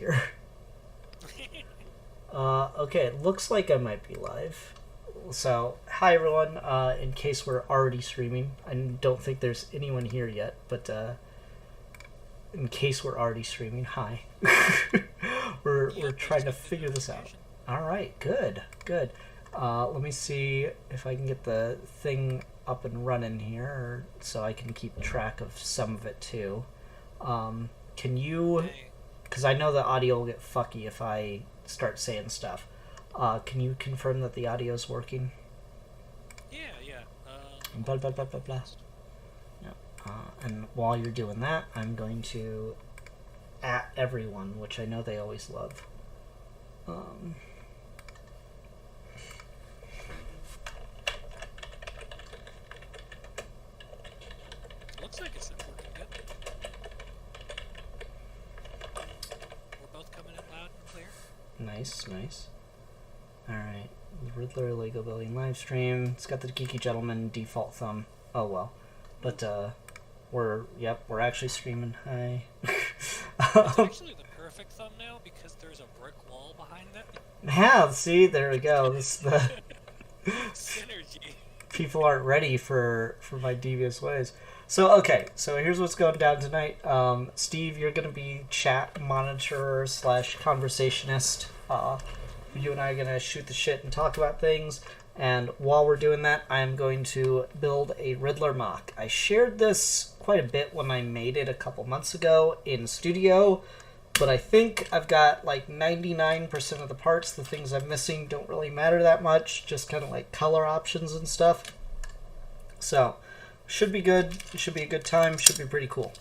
here. Okay, it looks like I might be live. So, hi everyone. In case we're already streaming, I don't think there's anyone here yet, but in case we're already streaming, hi. we're trying to figure this out. All right, good. Let me see if I can get the thing up and running here, so I can keep track of some of it too. Can you? Because I know the audio will get fucky if I start saying stuff. Can you confirm that the audio is working? Yeah. Blah, blah, blah, blah, blah. Yeah. And while you're doing that, I'm going to at everyone, which I know they always love. Looks like it's working good. We're both coming in loud and clear. Nice. Alright. Riddler Lego Building live stream. It's got the Geeky Gentleman default thumb. Oh well. But we're actually streaming. Hi. It's actually the perfect thumbnail because there's a brick wall behind it. Yeah, see, there we go. This the Synergy. people aren't ready for my devious ways. So here's what's going down tonight. Steve, you're gonna be chat monitor / conversationist. You and I are gonna shoot the shit and talk about things. And while we're doing that, I'm going to build a Riddler mock. I shared this quite a bit when I made it a couple months ago in studio, but I think I've got like 99% of the parts. The things I'm missing don't really matter that much, just kind of like color options and stuff. So, should be good. It should be a good time. Should be pretty cool.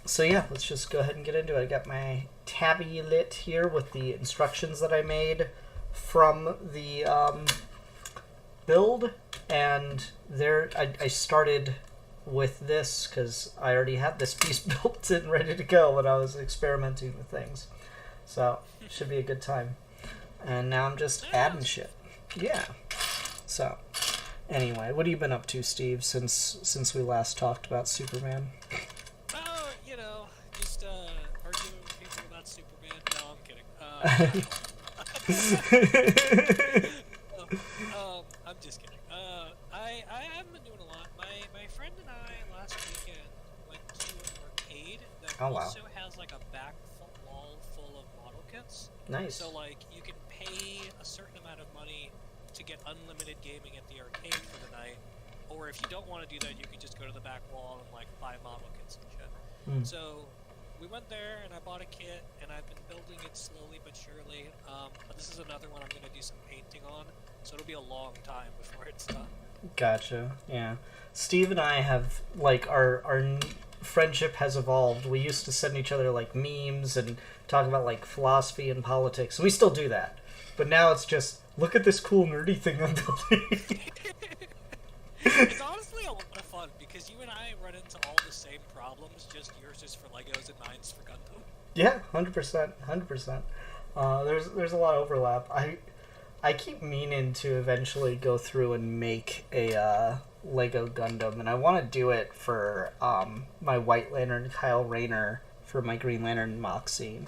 So yeah, let's just go ahead and get into it. I got my tabby lit here with the instructions that I made from the build, and there I started with this because I already had this piece built and ready to go when I was experimenting with things. So should be a good time. And now I'm just adding shit. Yeah. So anyway, what have you been up to, Steve, since we last talked about Superman? Just arguing with people about Superman. No, I'm kidding. I'm just kidding. I haven't been doing a lot. My friend and I last weekend went to an arcade that also has like a back wall full of model kits. Nice. So like you can pay a certain amount of money to get unlimited gaming at the arcade for the night, or if you don't want to do that, you can just go to the back wall and like buy model kits and shit. So we went there and I bought a kit and I've been building it slowly but surely. But this is another one I'm going to do some painting on, so it'll be a long time before it's done. Gotcha. Yeah. Steve and I have, like, our friendship has evolved. We used to send each other, like, memes and talk about, like, philosophy and politics. And we still do that. But now it's just, look at this cool nerdy thing I'm building. It's honestly a lot of fun because you and I run into all the same problems, just yours is for Legos and mine's for Gundam. Yeah, 100%. 100%. There's a lot of overlap. I keep meaning to eventually go through and make a Lego Gundam, and I want to do it for my White Lantern Kyle Rayner for my Green Lantern mock scene,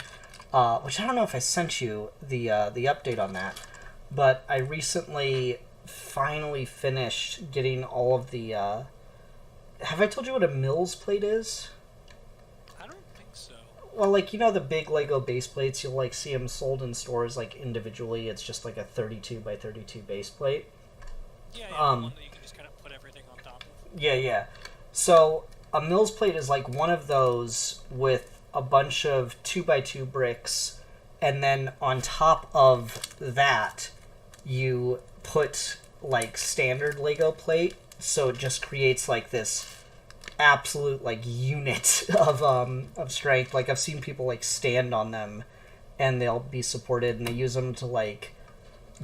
which I don't know if I sent you the update on that, but I recently finally finished getting all of the. Have I told you what a Mills plate is? I don't think so. Well, like, the big Lego base plates, you'll, like, see them sold in stores, like, individually. It's just, like, a 32 by 32 base plate. Yeah, the one that you can just kind of put everything on top of. Yeah. So, a Mills plate is, like, one of those with a bunch of 2 by 2 bricks, and then on top of that, you put, like, standard Lego plate, so it just creates, like, this absolute, like, unit of strength. Like, I've seen people, like, stand on them and they'll be supported, and they use them to, like,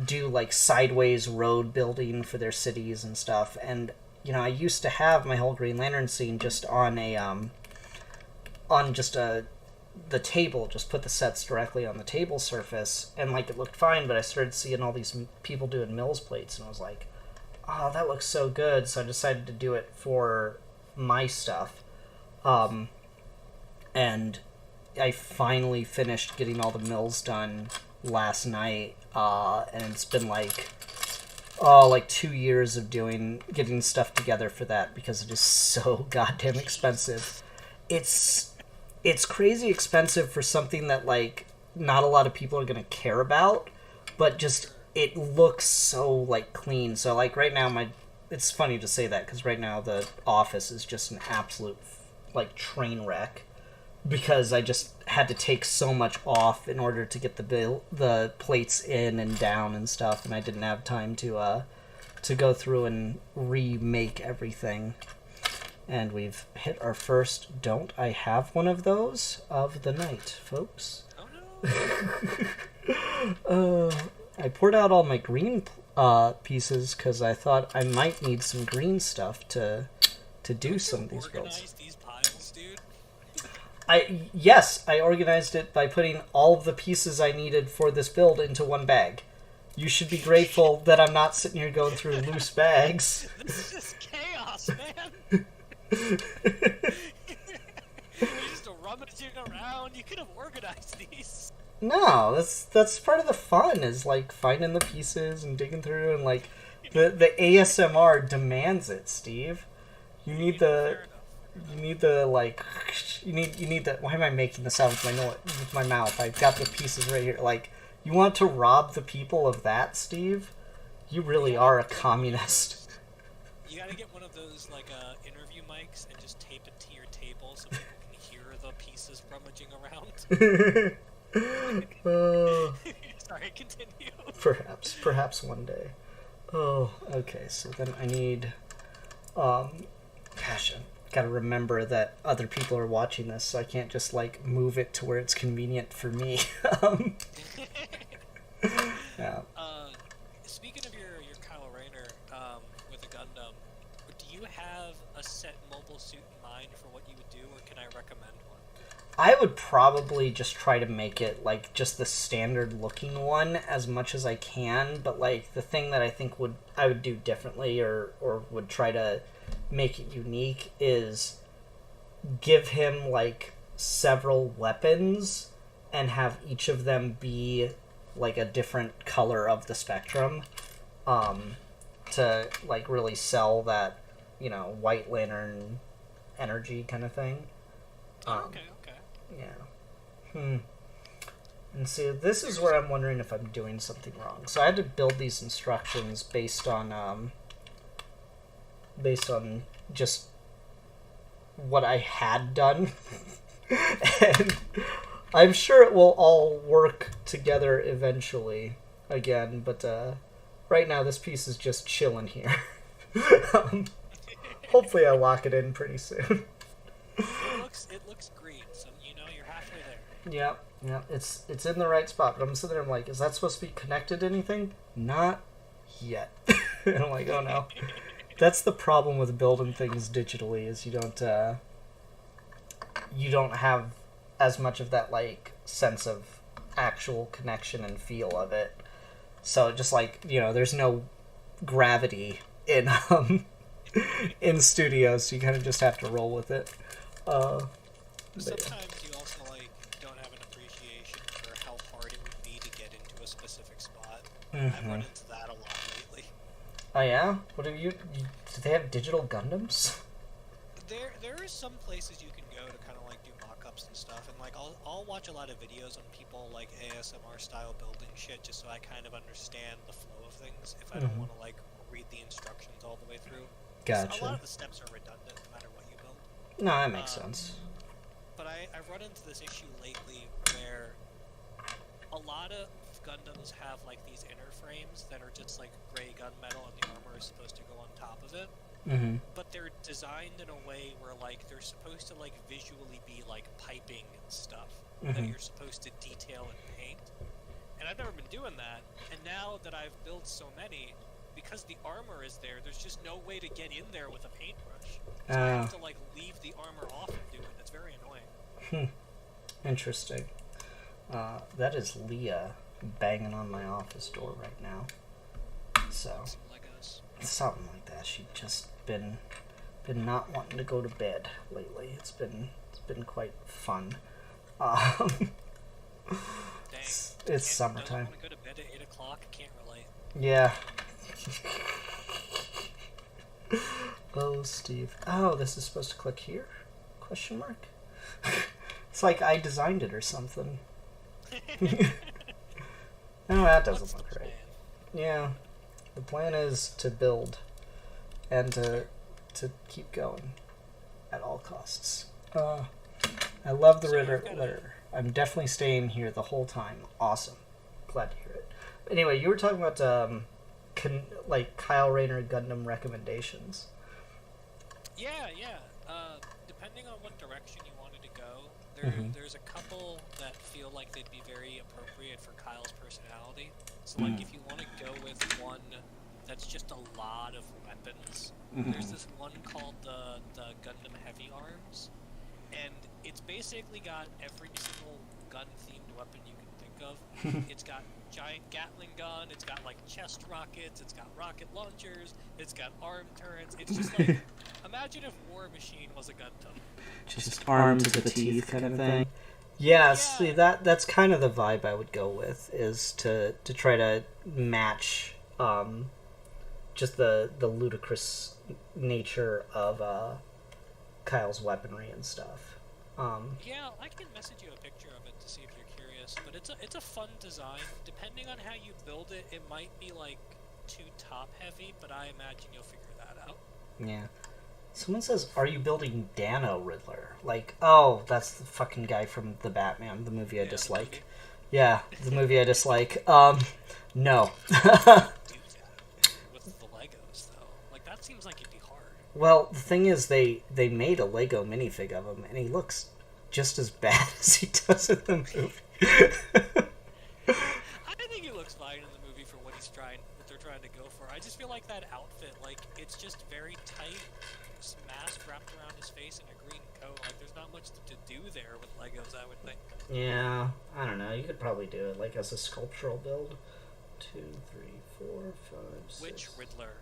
do, like, sideways road building for their cities and stuff. And I used to have my whole Green Lantern scene just on the table, just put the sets directly on the table surface, and, like, it looked fine. But I started seeing all these people doing Mills plates, and I was like, oh, that looks so good. So I decided to do it for my stuff. And I finally finished getting all the mills done last night, and it's been like 2 years of getting stuff together for that because it is so goddamn expensive. It's crazy expensive for something that like not a lot of people are gonna care about, but just it looks so like clean. So like right now it's funny to say that because right now the office is just an absolute like train wreck because I just had to take so much off in order to get the plates in and down and stuff, and I didn't have time to go through and remake everything. And we've hit our first "Don't I Have One of Those" of the night, folks. Oh no! I poured out all my green pieces because I thought I might need some green stuff to do some of these builds. These piles, dude? Yes, I organized it by putting all of the pieces I needed for this build into one bag. You should be grateful that I'm not sitting here going through loose bags. This is chaos, man! You're just rummaging around. You could have organized these. No, that's part of the fun, is like finding the pieces and digging through, and like the ASMR demands it, Steve. You need the why am I making this out with my mouth? I've got the pieces right here. Like, you want to rob the people of that, Steve? You really are a communist. You gotta get one of those like interview mics and just tape it to your table so people can hear the pieces rummaging around. Sorry, continue. Perhaps one day. Oh, okay. So then I need, gosh, I gotta remember that other people are watching this, so I can't just like move it to where it's convenient for me. Yeah. Speaking of your Kyle Rayner with a Gundam, do you have a set mobile suit in mind for what you would do, or can I recommend one? I would probably just try to make it like just the standard looking one as much as I can, but like the thing that I think I would do differently or would try to make it unique is give him like several weapons and have each of them be like a different color of the spectrum, to like really sell that, White Lantern energy kind of thing. Okay. Yeah. And see, this is where I'm wondering if I'm doing something wrong. So I had to build these instructions based on just what I had done. And I'm sure it will all work together eventually again, but right now this piece is just chilling here. Hopefully I lock it in pretty soon. It looks green, so you're halfway there. Yeah, it's in the right spot, but I'm sitting there, I'm like, is that supposed to be connected to anything? Not yet. And I'm like, oh no. That's the problem with building things digitally, is you don't have as much of that like sense of actual connection and feel of it. So just like, there's no gravity in in studios, so you kind of just have to roll with it. Sometimes you also don't have an appreciation for how hard it would be to get into a specific spot. I've run into that a lot lately. Oh yeah? Do they have digital Gundams? There is some places you can go to kind of do mock-ups and stuff, and I'll watch a lot of videos on people ASMR style building shit just so I kind of understand the flow of things if I don't want to read the instructions all the way through. Gotcha. A lot of the steps are redundant no matter what you build. No, that makes sense. But I've run into this issue lately where a lot of Gundams have these inner frames that are just gray gunmetal and the armor is supposed to go on top of it. But they're designed in a way where they're supposed to visually be piping and stuff that you're supposed to detail and paint. And I've never been doing that. And now that I've built so many, because the armor is there, there's just no way to get in there with a paintbrush. So I have to leave the armor off and do it. It's very annoying. Interesting. That is Leah banging on my office door right now. So something like that. She's just been not wanting to go to bed lately. It's been quite fun. Um, Dang. it's summertime. Don't want to go to bed at 8 o'clock? Can't relate. Yeah. Oh, Steve. Oh, this is supposed to click here? Question mark? It's like I designed it or something. No, that doesn't look right. Yeah. The plan is to build and to keep going at all costs. I love the Riddler. I'm definitely staying here the whole time. Awesome. Glad to hear it. Anyway, you were talking about like Kyle Rayner Gundam recommendations. Yeah. Depending on what direction you wanted to go, there's a couple that feel like they'd be very appropriate for Kyle's personality. So, like, if you want to go with one that's just a lot of weapons, there's this one called the Gundam Heavy Arms, and it's basically got every single gun-themed weapon you can think of. It's got giant Gatling gun, it's got, like, chest rockets, it's got rocket launchers, it's got arm turrets. It's just like, imagine if War Machine was a Gundam. Just armed to the teeth kind of thing. Yeah, see, that's kind of the vibe I would go with, is to try to match just the ludicrous nature of Kyle's weaponry and stuff. Yeah, I can message you a picture of it to see if you're curious, but it's a fun design. Depending on how you build it, it might be like too top heavy, but I imagine you'll figure that out. Yeah. Someone says, "Are you building Dano Riddler?" Like, oh, that's the fucking guy from the Batman, the movie I dislike. Yeah, the movie I dislike. No. Do that with the Legos, though. Like, that seems like it'd be hard. Well, the thing is, they made a Lego minifig of him, and he looks just as bad as he does in the movie. I think he looks fine in the movie for what they're trying to go for. I just feel like that outfit, like, it's just very tight, mask wrapped around his face in a green coat. Like, there's not much to do there with Legos, I would think. Yeah, I don't know. You could probably do it, like, as a sculptural build. 2, 3, 4, 5, 6. Which Riddler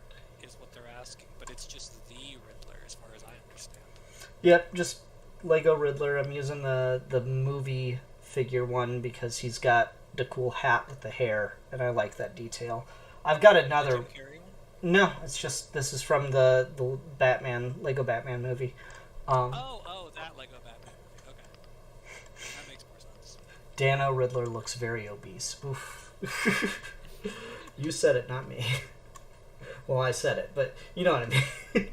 is what they're asking, but it's just the Riddler, as far as I understand. Yep, just Lego Riddler. I'm using the movie figure one because he's got the cool hat with the hair, and I like that detail. I've got another. Did you carry one? No, it's just this is from the Lego Batman movie. Oh, that Lego Batman movie. Okay, that makes more sense. Dano Riddler looks very obese. Oof. You said it, not me. Well, I said it, but you know what I mean.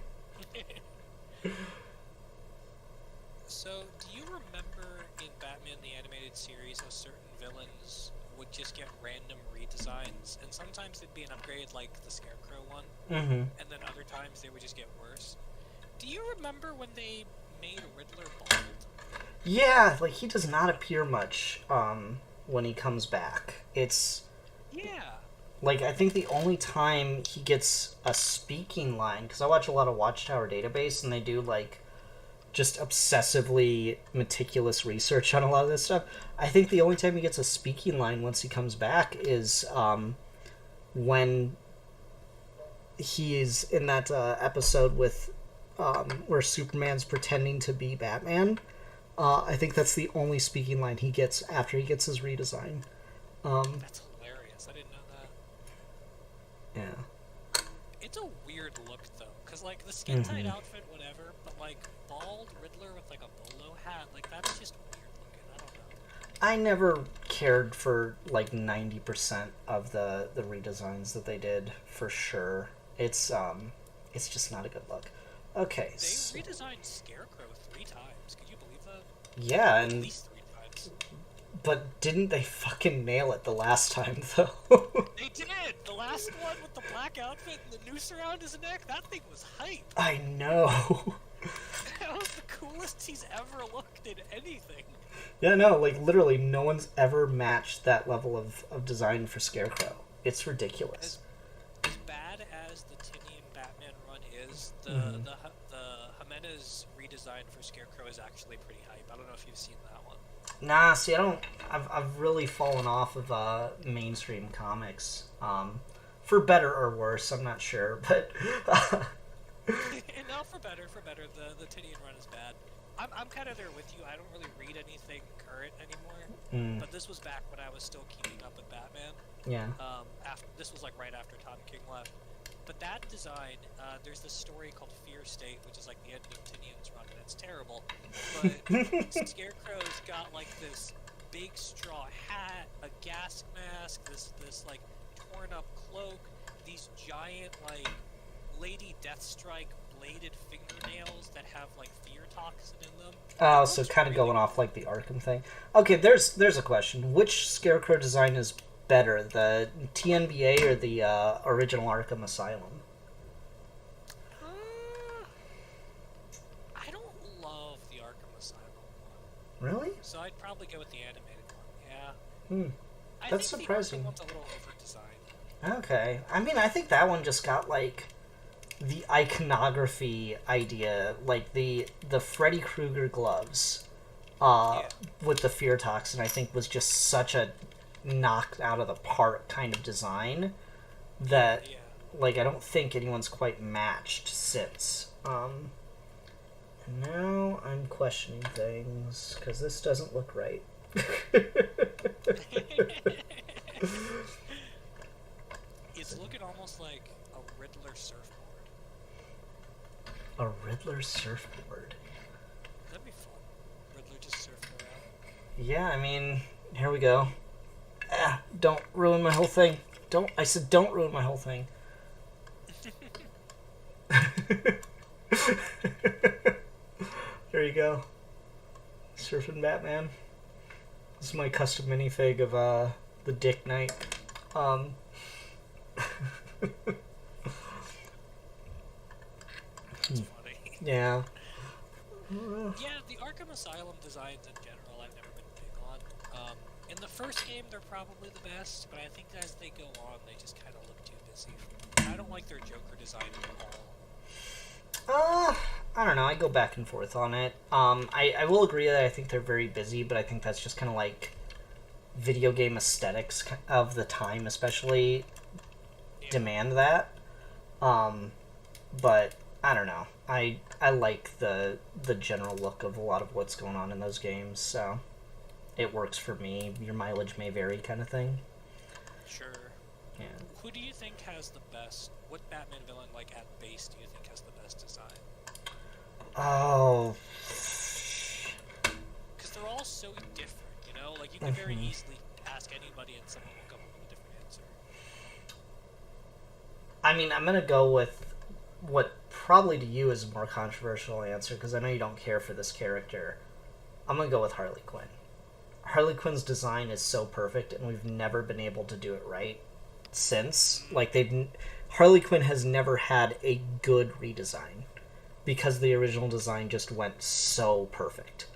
So, do you remember in Batman the Animated Series how certain villains would just get random redesigns, and sometimes it'd be an upgrade like the Scarecrow one, and then other times they would just get worse? Do you remember when they made Riddler bald? Yeah, like he does not appear much when he comes back. It's like I think the only time he gets a speaking line, because I watch a lot of Watchtower Database, and they do like just obsessively meticulous research on a lot of this stuff. I think the only time he gets a speaking line once he comes back is when he is in that episode with where Superman's pretending to be Batman. I think that's the only speaking line he gets after he gets his redesign. That's hilarious. I didn't know that. Yeah. It's a weird look, though, because, like, the skin-tight outfit, whatever, but, like, bald Riddler with, like, a bolo hat, like, that's just weird looking. I don't know. I never cared for, like, 90% of the redesigns that they did, for sure. It's just not a good look. Okay. They redesigned Scarecrow 3 times. Could you believe that? Yeah, At and least 3 times. but didn't they fucking nail it the last time, though? They did! The last one with the black outfit and the noose around his neck, that thing was hype! I know. That was the coolest he's ever looked in anything. Yeah, no, like, literally, no one's ever matched that level of design for Scarecrow. It's ridiculous. As bad as the Tinian Batman run is, the Jimenez redesign for Scarecrow is actually pretty hype. I don't know if you've seen that one. Nah, see, I've really fallen off of mainstream comics. For better or worse, I'm not sure, but... No, for better. The Tinian run is bad. I'm kind of there with you. I don't really read anything current anymore. But this was back when I was still keeping up with Batman. Yeah. This was like right after Tom King left. But that design, there's this story called Fear State, which is like the end of Tinian's run, and it's terrible. But Scarecrow's got like this big straw hat, a gas mask, this like torn up cloak, these giant like Lady Deathstrike bladed fingernails that have like fear toxin in them. Oh, so kind of going off like the Arkham thing. Okay, there's a question. Which Scarecrow design is better, the TNBA or the original Arkham Asylum? I don't love the Arkham Asylum one. Really? So I'd probably go with the animated one. Yeah. That's surprising. The Arkham one's a little over-designed. Okay. I mean, I think that one just got like the iconography idea, like the Freddy Krueger gloves with the fear toxin, I think was just such a knocked out of the park kind of design that like I don't think anyone's quite matched since. And now I'm questioning things because this doesn't look right. It's looking almost like a Riddler surfboard. A Riddler surfboard? That'd be fun. Riddler just surfing around. Yeah, I mean, here we go. Don't ruin my whole thing. I said don't ruin my whole thing. There you go. Surfing Batman. This is my custom minifig of the Dick Knight. That's funny. Yeah. Yeah, the Arkham Asylum designs in general I've never been big on. In the first game they're probably the best, but I think as they go on they just kind of look too busy. I don't like their Joker design at all. I don't know. I go back and forth on it. I will agree that I think they're very busy, but I think that's just kind of like video game aesthetics of the time, especially demand that. But I don't know. I like the general look of a lot of what's going on in those games, so it works for me. Your mileage may vary, kind of thing. Sure. Yeah. Who do you think has the best? What Batman villain, like at base, do you think has the best design? Oh. Because they're all so different, you know. Like you could very easily ask anybody, and someone will come up with a different answer. I mean, I'm gonna go with what probably to you is a more controversial answer because I know you don't care for this character. I'm gonna go with Harley Quinn. Harley Quinn's design is so perfect, and we've never been able to do it right since. Like Harley Quinn has never had a good redesign because the original design just went so perfect.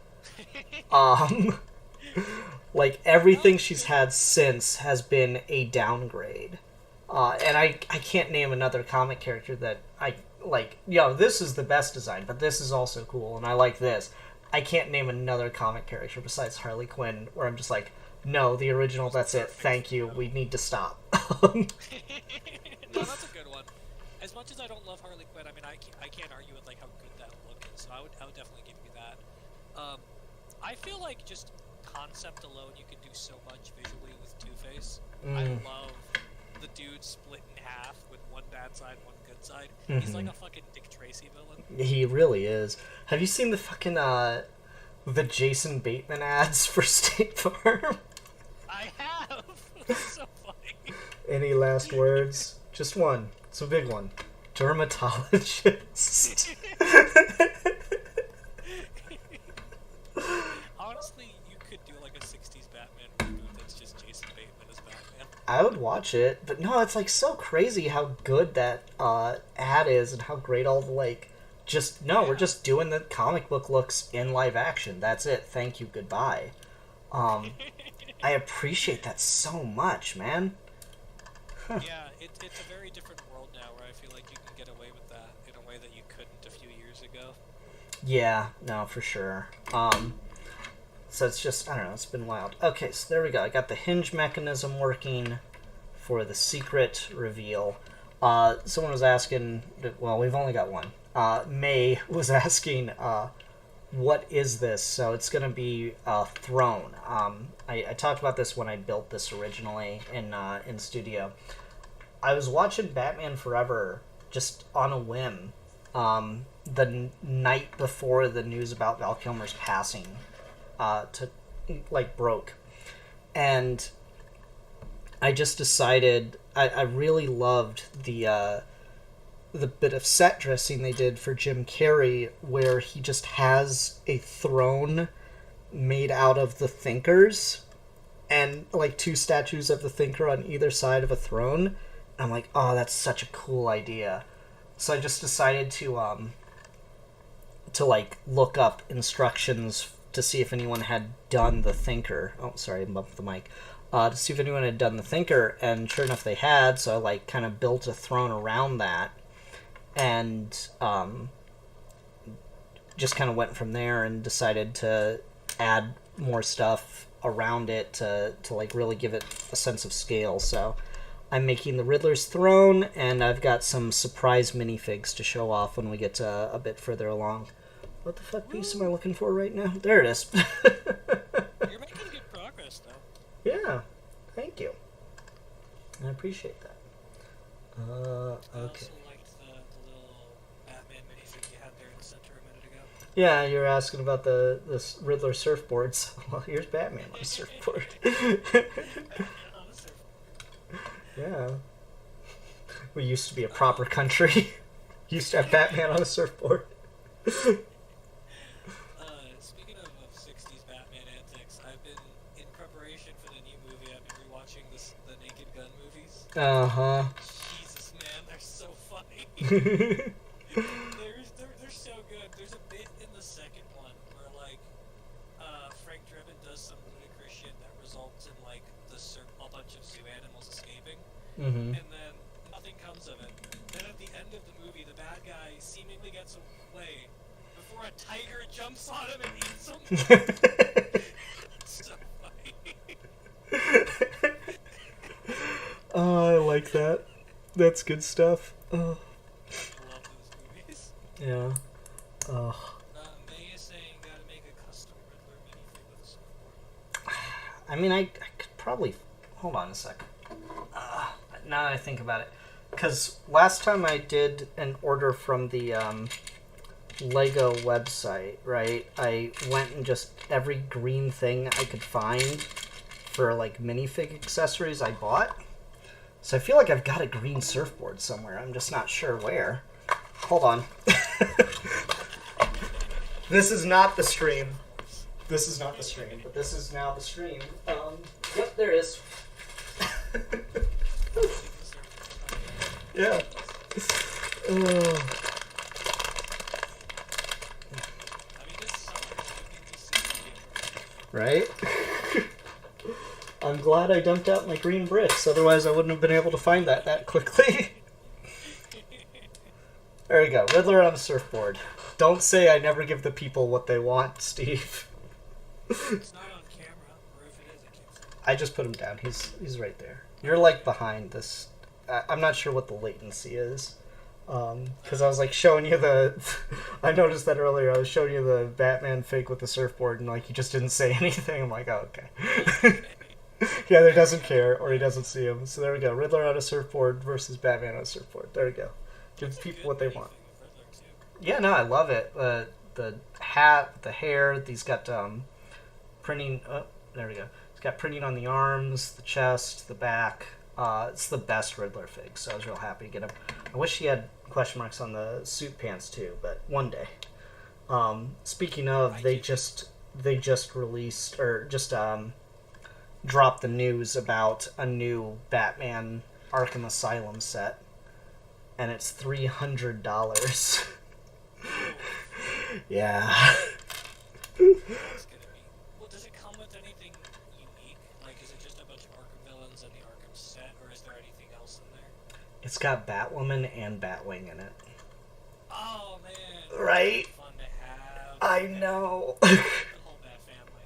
Like everything she's had since has been a downgrade. And I can't name another comic character that I like. This is the best design, but this is also cool, and I like this. I can't name another comic character besides Harley Quinn where I'm just like, no, the original, that's it. Thank you. We need to stop. No, that's a good one. As much as I don't love Harley Quinn, I mean, I can't argue with like how good that look is. So I would definitely give you that. I feel like just concept alone, you could do so much visually with Two-Face. I love the dude split in half with one bad side, one good side. He's like a fucking Dick Tracy villain. He really is. Have you seen the fucking the Jason Bateman ads for State Farm? I have. It's so funny. Any last words? Just one. It's a big one. Dermatologist. Honestly, you could do like a 60s Batman reboot that's just Jason Bateman as Batman. I would watch it, but no, it's like so crazy how good that ad is and how great all the like we're just doing the comic book looks in live action. That's it. Thank you. Goodbye. I appreciate that so much, man. Yeah, it's a very different world now where I feel like you can get away with that in a way that you couldn't a few years ago. Yeah, no, for sure. So it's just, I don't know, it's been wild. Okay, so there we go. I got the hinge mechanism working for the secret reveal. Someone was asking, well, we've only got one. May was asking, what is this? So it's going to be a throne. I talked about this when I built this originally in studio. I was watching Batman Forever just on a whim the night before the news about Val Kilmer's passing broke. And I just decided I really loved the bit of set dressing they did for Jim Carrey, where he just has a throne made out of the Thinkers, and like two statues of the Thinker on either side of a throne. And I'm like, oh, that's such a cool idea. So I just decided to like look up instructions to see if anyone had done the Thinker. Oh, sorry, I bumped the mic. To see if anyone had done the Thinker, and sure enough, they had. So I like kind of built a throne around that, and just kind of went from there and decided to add more stuff around it to like really give it a sense of scale. So I'm making the Riddler's throne, and I've got some surprise minifigs to show off when we get a bit further along. What the fuck piece am I looking for right now? There it is. You're making good progress, though. Yeah, thank you. I appreciate that. Okay. I also liked the little Batman minifig you had there in the center a minute ago. Yeah, you were asking about this Riddler surfboards. Well, here's Batman on a surfboard. Yeah. We used to be a proper country. Used to have Batman on a surfboard. Speaking of 60s Batman antics, I've been, in preparation for the new movie, I've been rewatching the Naked Gun movies. Uh-huh. Jesus, man, they're so funny. They're so good. There's a bit in the second one where, like, Frank Drebin does some ludicrous shit that results in, like, a bunch of zoo animals escaping. Mm-hmm. And then nothing comes of it. Then at the end of the movie, the bad guy seemingly gets away before a tiger jumps on him and eats him. It's so funny. Oh, I like that. That's good stuff. Oh. I love those movies. Yeah. Oh. May is saying gotta make a custom Riddler minifig with a surfboard. I mean, I could probably... Hold on a second. Now that I think about it. Because last time I did an order from the Lego website, right? I went and just every green thing I could find for like minifig accessories I bought. So I feel like I've got a green surfboard somewhere. I'm just not sure where. Hold on. This is not the stream. This is not the stream, but this is now the stream. Yep, there it is. Yeah. I mean, this summer is going to be Right? I'm glad I dumped out my green bricks, otherwise I wouldn't have been able to find that quickly. There you go, Riddler on a surfboard. Don't say I never give the people what they want, Steve. It's not on camera, or if it is, I can't see. I just put him down. He's right there. You're like behind this. I'm not sure what the latency is. Because I was like showing you the... I noticed that earlier. I was showing you the Batman fake with the surfboard, and like he just didn't say anything. I'm like, oh, okay. He either doesn't care or he doesn't see him. So there we go. Riddler on a surfboard versus Batman on a surfboard. There we go. Give people what they want. Yeah, no, I love it. The hat, the hair. He's got printing. Oh, there we go. He's got printing on the arms, the chest, the back. It's the best Riddler fig, so I was real happy to get him. I wish he had question marks on the suit pants too, but one day. Speaking of, they just released or just dropped the news about a new Batman Arkham Asylum set, and it's $300. Yeah. It's gonna be. Well, does it come with anything unique? Like, is it just a bunch of Arkham villains and the Arkham set, or is there anything else in there? It's got Batwoman and Batwing in it. Oh man! Right? Fun to have. I know. The whole Bat family.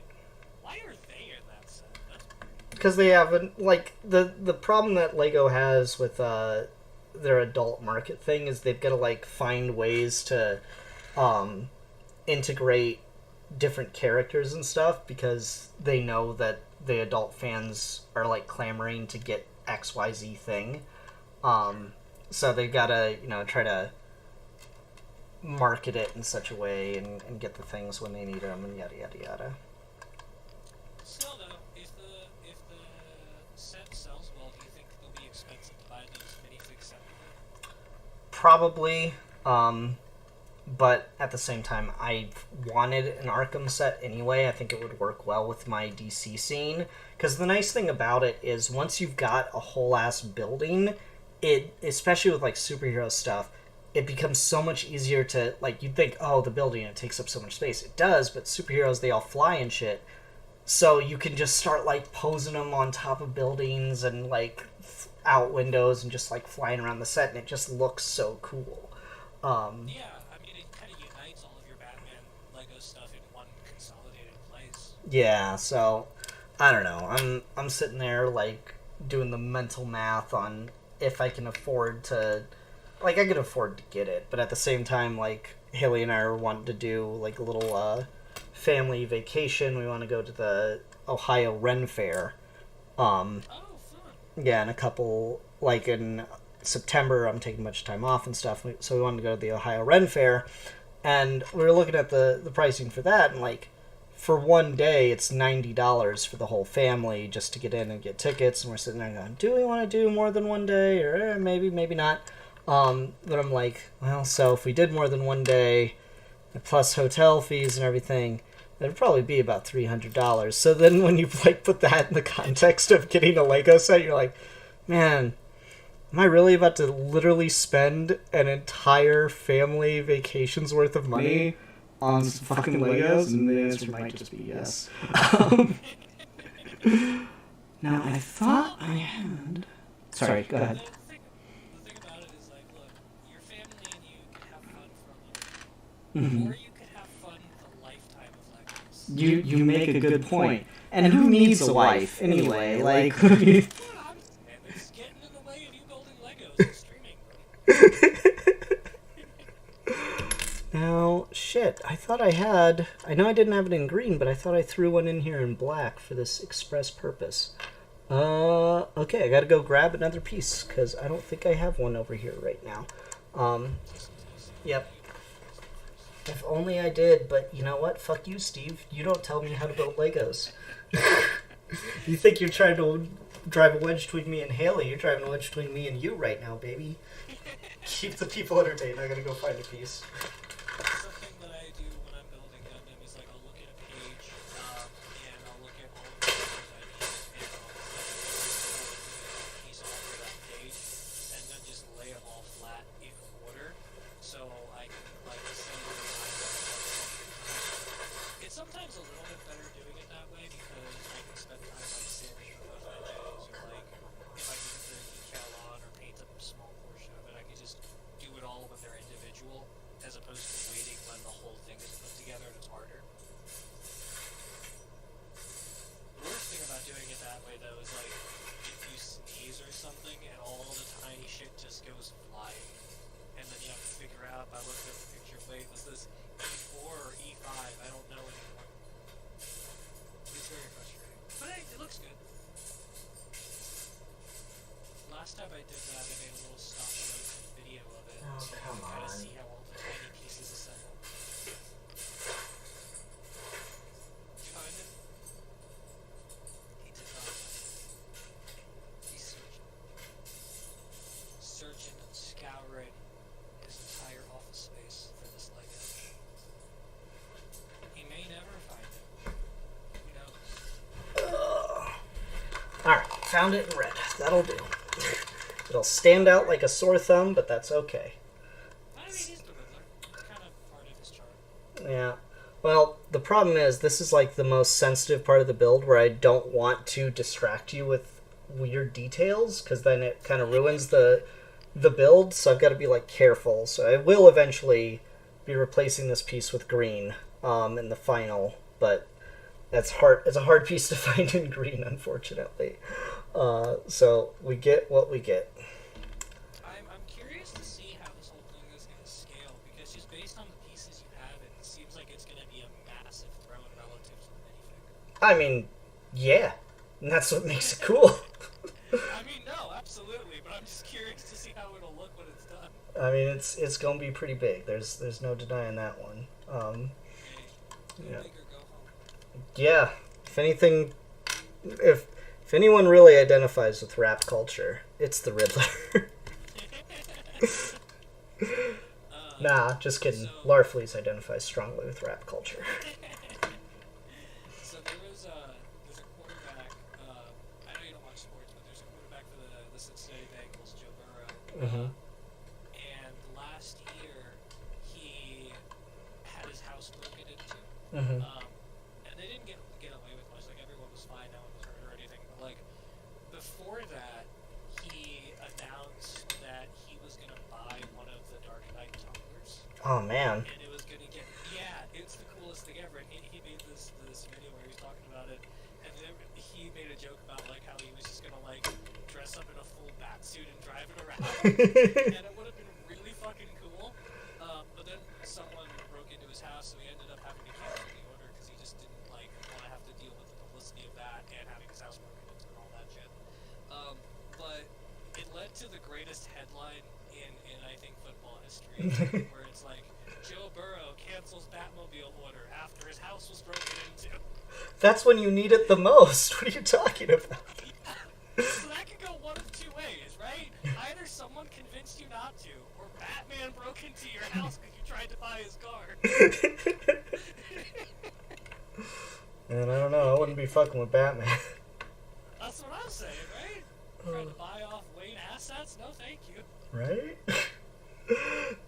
Why are they in that set? That's weird. Because they haven't, like, the problem that Lego has with their adult market thing is they've got to, like, find ways to integrate different characters and stuff because they know that the adult fans are like clamoring to get XYZ thing. So they gotta, try to market it in such a way and get the things when they need them and yada yada yada. Still though, if the set sells well, do you think it'll be expensive to buy those minifigs separately? Probably, but at the same time, I wanted an Arkham set anyway. I think it would work well with my DC scene. Because the nice thing about it is once you've got a whole ass building, it, especially with like superhero stuff, it becomes so much easier to, like, you'd think, oh, the building, it takes up so much space. It does, but superheroes, they all fly and shit. So you can just start, like, posing them on top of buildings and, like, out windows and just, like, flying around the set, and it just looks so cool. Yeah, I mean, it kind of unites all of your Batman Lego stuff in one consolidated place. Yeah, so, I don't know. I'm sitting there, like, doing the mental math on if I can afford to... Like, I could afford to get it, but at the same time, like, Haley and I are wanting to do, like, a little, family vacation. We want to go to the Ohio Ren Fair. Oh, fun. Yeah, in a couple, like, in September, I'm taking much time off and stuff, so we wanted to go to the Ohio Ren Fair, and we were looking at the pricing for that, and, like, for one day, it's $90 for the whole family just to get in and get tickets, and we're sitting there going, do we want to do more than one day, or maybe, maybe not. But I'm like, well, so if we did more than one day, plus hotel fees and everything, it'd probably be about $300. So then when you like put that in the context of getting a Lego set, you're like, man, am I really about to literally spend an entire family vacation's worth of money on some fucking Legos? And the answer might just be yes. Now, I thought I had... Sorry, go ahead. Mm-hmm. Or you could have fun with a lifetime of Legos. You make a good point. And who needs a wife anyway? Like, just getting in the way of you building Legos and streaming them. Now, shit, I thought I had... I know I didn't have it in green, but I thought I threw one in here in black for this express purpose. Okay, I gotta go grab another piece, because I don't think I have one over here right now. Yep. If only I did, but you know what? Fuck you, Steve. You don't tell me how to build Legos. You think you're trying to drive a wedge between me and Haley. You're driving a wedge between me and you right now, baby. Keep the people entertained. I gotta go find a piece. Something that I do when I'm building Gundam is like I'll look at a page and I'll look at all the pieces I need and I'll piece off of that page and then just lay them all flat in order so I can like assemble them. It's sometimes a little bit better doing it that way because I can spend time like sanding those edges or like if I need to put a decal on or paint a small portion of it, I can just do it all when they're individual as opposed to waiting when the whole thing is put together and it's harder. The worst thing about doing it that way though is like if you sneeze or something and all the tiny shit just goes flying and then you have to figure out by looking at the picture, wait, was this E4 or E5? I don't know anymore. It's very frustrating. But hey, it looks good. Last time I did that, I made a little stop motion video of it. Oh, so come you can kind of on. see how all the tiny pieces assemble. Did you find it? He did not. He's searching. Searching and scouring his entire office space for this Lego. He may never find it. Who knows? Alright, found it in red. That'll do. It'll stand out like a sore thumb, but that's okay. I mean, he's the Riddler. It's kind of part of his charm. Yeah. Well, the problem is, this is like the most sensitive part of the build where I don't want to distract you with weird details, because then it kind of ruins the build, so I've got to be like careful. So I will eventually be replacing this piece with green in the final, but that's hard. It's a hard piece to find in green, unfortunately. So we get what we get. I'm curious to see how this whole thing is going to scale, because just based on the pieces you have, it seems like it's going to be a massive I mean, yeah. And that's what makes it cool. I mean, no, absolutely, but I'm just curious to see how it'll look when it's done. I mean, it's gonna be pretty big. There's no denying that one. Hey, go Yeah. big or go home. Yeah. If anything, if if anyone really identifies with rap culture, it's the Riddler. Nah, just kidding. So, Larfleeze identifies strongly with rap culture. so there's a quarterback. I know you don't watch sports, but there's a quarterback for the Cincinnati Bengals, Joe Burrow. Mm-hmm. And last year he had his house broken into. Mm-hmm. And they didn't get away with much. Like everyone was fine, no one was hurt or anything. But like before that, he announced that he was gonna buy one of the Dark Knight tumblers. Oh man. And it was gonna get, yeah, it's the coolest thing ever. And he made this video where he was talking about it, and then he made a joke about like how he was just gonna like dress up in a full bat suit and drive it around, and it would have been really fucking cool. But then someone broke into his house, so he ended up having to cancel the order because he just didn't like want to have to deal with the publicity of that and having his house broken into and all that shit. But it led to the greatest headline in I think football history, where it's like Joe Burrow cancels Batmobile order after his house was broken into. That's when you need it the most. What are you talking about? Yeah. So that could go one of two ways, right? Either someone convinced you not to, or Batman broke into your house because you tried to buy his car. Man, I don't know. I wouldn't be fucking with Batman. That's what I'm saying, right? Trying to buy off Wayne assets? No, thank you. Right?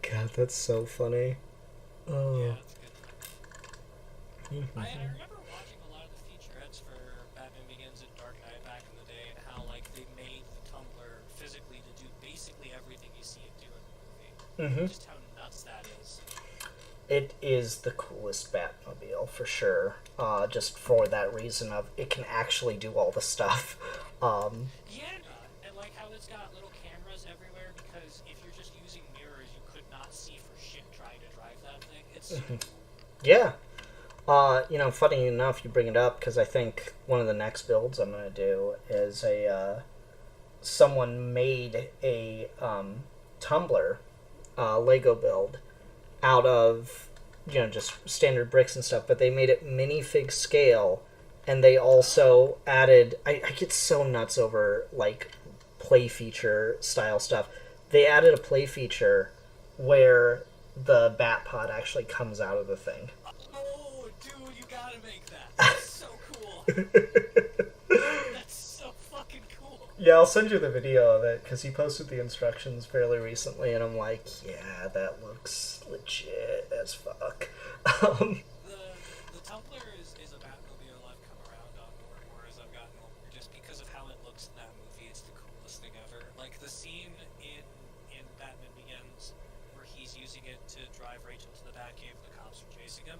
God, that's so funny. Oh. Yeah, that's good. I remember watching a lot of the featurettes for Batman Begins and Dark Knight back in the day, and how like they made the Tumbler physically to do basically everything you see it do in the movie. Just how nuts that is. It is the coolest Batmobile for sure. Just for that reason of it can actually do all the stuff. Yeah, and like how it's got little cameras everywhere, because if you're just using mirrors, you could not see for shit trying to drive that thing. It's super cool. Yeah. Funny enough, you bring it up because I think one of the next builds I'm gonna do is someone made a tumbler Lego build out of just standard bricks and stuff, but they made it minifig scale, and they also added. I get so nuts over like play feature style stuff. They added a play feature where the bat pod actually comes out of the thing. Oh, dude, you gotta make that. That's so cool. That's so fucking cool. Yeah, I'll send you the video of it because he posted the instructions fairly recently, and I'm like, yeah, that looks legit as fuck. The Tumbler is a Batmobile I've come around on more and more as I've gotten older, just because of how it looks in that movie. It's the coolest thing ever. Like the scene in Batman Begins where he's using it to drive Rachel to the Batcave and the cops are chasing him.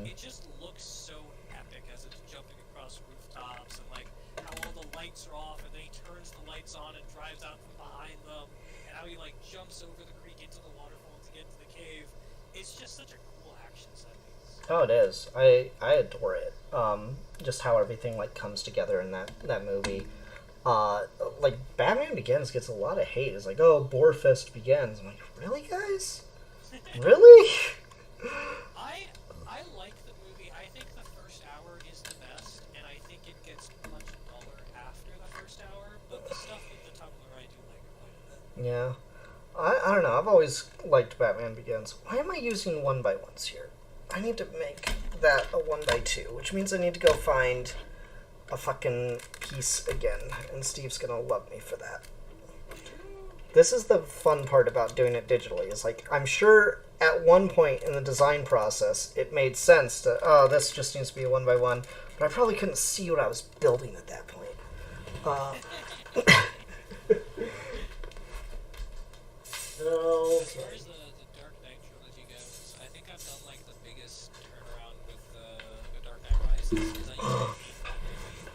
It just looks so epic as it's jumping across rooftops, and like how all the lights are off and then he turns the lights on and drives out from behind them, and how he like jumps over the creek into the waterfall to get to the cave. It's just such a cool action set piece. Oh, it is. I adore it. Just how everything like comes together in that movie. Like Batman Begins gets a lot of hate. It's like, oh, Borefest begins. I'm like, really, guys? Really? I like the movie. I think the first hour is the best, and I think it gets much duller after the first hour. But the stuff with the Tumbler, I do like quite a bit. Yeah. I don't know. I've always liked Batman Begins. Why am I using 1x1s here? I need to make that a 1x2, which means I need to go find a fucking piece again, and Steve's gonna love me for that. This is the fun part about doing it digitally. Is like, I'm sure at one point in the design process it made sense to, oh, this just needs to be a 1x1, but I probably couldn't see what I was building at that point. As far as the Dark Knight trilogy goes, I think I've done like the biggest turnaround with the Dark Knight Rises. Because I used to hate that movie.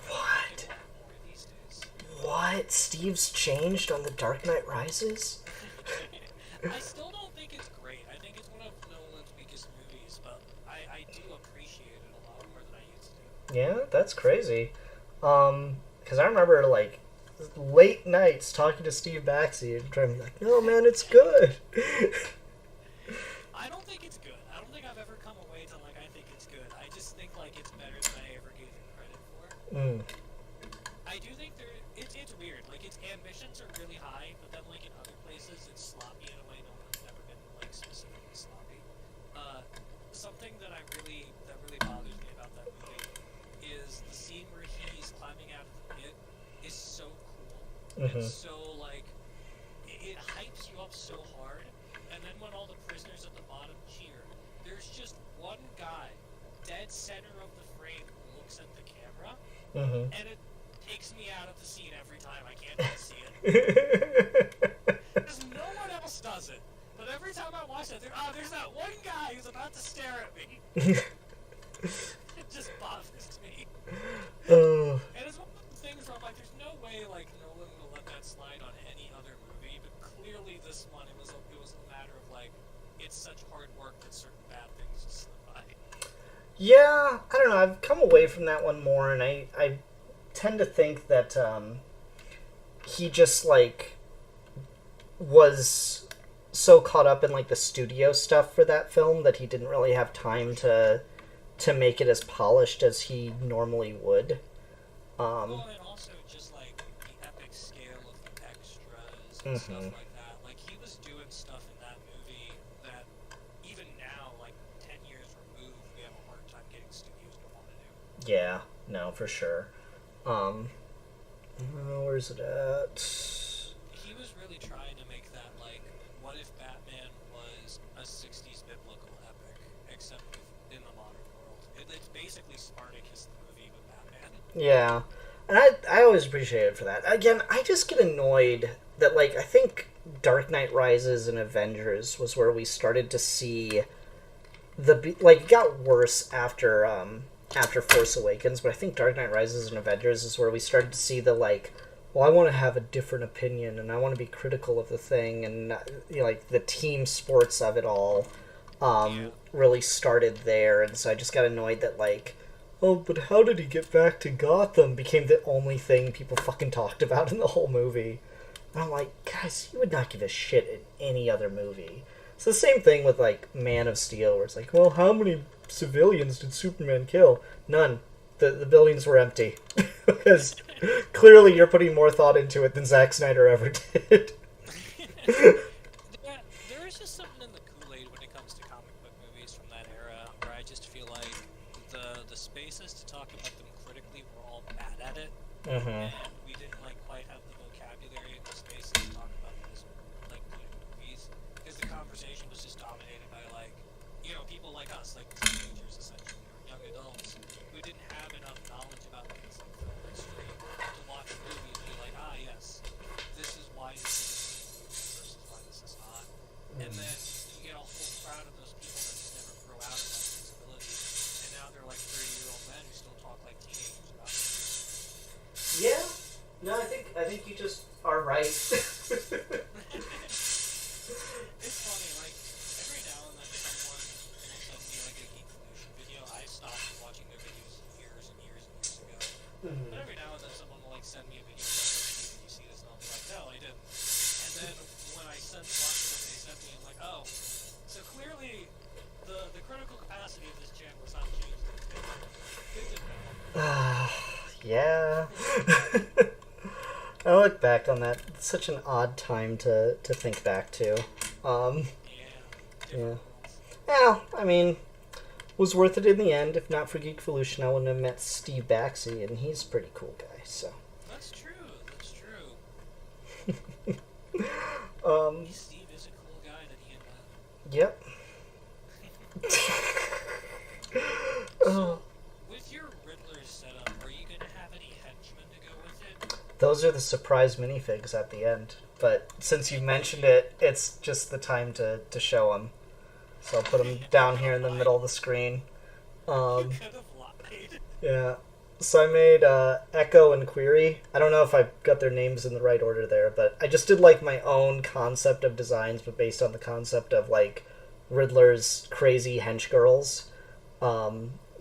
What? I like it a lot more these days. What? Steve's changed on the Dark Knight Rises? I still don't think it's great. I think it's one of Nolan's weakest movies, but I do appreciate it a lot more than I used to. Yeah, that's crazy. Because I remember, like, late nights talking to Steve Baxi and trying to be like, no, man, it's good. I don't think it's good. I don't think I've ever come away to like I think it's good. I just think like it's better than I ever gave it credit for. Mm. I do think it's weird. Like its ambitions are really high, but then like in other places it's sloppy in a way no one's ever been like specifically sloppy. Something that really bothers me about that movie is the scene where he's climbing out of the pit is so cool and so like it hypes you up so hard. And then when all the prisoners at the bottom cheer, there's just one guy, dead center of the frame, who looks at the camera, and it takes me out of the scene every time. I can't even see it. Because no one else does it. But every time I watch it, there's that one guy who's about to stare at me. It just bothers me. And it's one of the things where I'm like, there's no way like Nolan will let that slide on any other movie, but clearly this one, it was a matter of like, it's such hard work that certain bad things just slip by. Yeah, I don't know. I've come away from that one more, and I tend to think that he just, like, was so caught up in, like, the studio stuff for that film that he didn't really have time to make it as polished as he normally would. Well, and also just, like, the epic scale of the extras and stuff like that. Like, he was doing stuff in that movie that even now, like, 10 years removed, we have a hard time getting studios to want to do. Yeah, no, for sure. Where's it at? He was really trying to make that, like, what if Batman was a 60s biblical epic, except in the modern world? It's basically Spartacus the movie with Batman. Yeah, and I always appreciate it for that. Again, I just get annoyed that, like, I think Dark Knight Rises and Avengers was where we started to see it got worse after Force Awakens, but I think Dark Knight Rises and Avengers is where we started to see the, like, well, I want to have a different opinion, and I want to be critical of the thing, and, you know, like, the team sports of it all really started there, and so I just got annoyed that, like, oh, but how did he get back to Gotham became the only thing people fucking talked about in the whole movie. And I'm like, guys, you would not give a shit in any other movie. It's the same thing with, like, Man of Steel, where it's like, well, how many civilians did Superman kill? None. The buildings were empty. Because clearly you're putting more thought into it than Zack Snyder ever did. Yeah, there is just something in the Kool-Aid when it comes to comic book movies from that era, where I just feel like the spaces to talk about them critically were all bad at it, and we didn't like quite have the vocabulary in the spaces to talk about these like good movies, because the conversation was just dominated by like, you know, people like us, like teenagers essentially, or young adults, who didn't have enough knowledge about things like film history to watch a movie and be like, ah yes, this is why this is versus why this is not. And then you get a whole crowd of those people that just never grow out of that sensibility, and now they're like 30-year-old men who still talk like teenagers about it. Yeah. No, I think you just are right. It's funny, like, every now and then someone will send me like a Geek Evolution video. I stopped watching their videos years and years and years ago. But every now and then someone will like send me a video like, "Hey, did you see this?" And I'll be like, "No, I didn't." And then when I watch what they sent me, I'm like, "Oh, so clearly the critical capacity of this channel has not changed. Good to know." Yeah. I look back on that. It's such an odd time to think back to. Yeah. Well, I mean, was worth it in the end. If not for Geek Evolution, I wouldn't have met Steve Baxi, and he's a pretty cool guy, so. That's true. Steve is a cool guy that he met. Yep. So, with your Riddler setup, are you going to have any henchmen to go with it? Those are the surprise minifigs at the end. But since you mentioned it, it's just the time to show them. So I'll put them down here in the middle of the screen. You could have lied. Yeah. So I made Echo and Query. I don't know if I got their names in the right order there, but I just did like my own concept of designs, but based on the concept of like Riddler's crazy hench girls.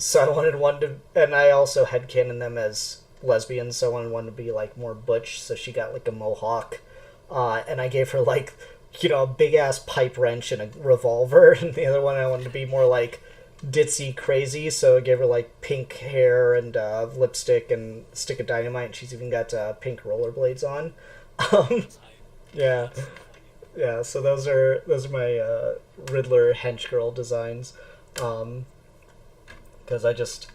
So I wanted one to, and I also headcanon them as lesbians, so I wanted one to be, like, more butch, so she got, like, a mohawk. And I gave her, like, a big-ass pipe wrench and a revolver, and the other one I wanted to be more, like, ditzy crazy, so I gave her, like, pink hair and lipstick and a stick of dynamite, and she's even got pink rollerblades on. Um, yeah. Yeah, so those are my Riddler hench girl designs. Because I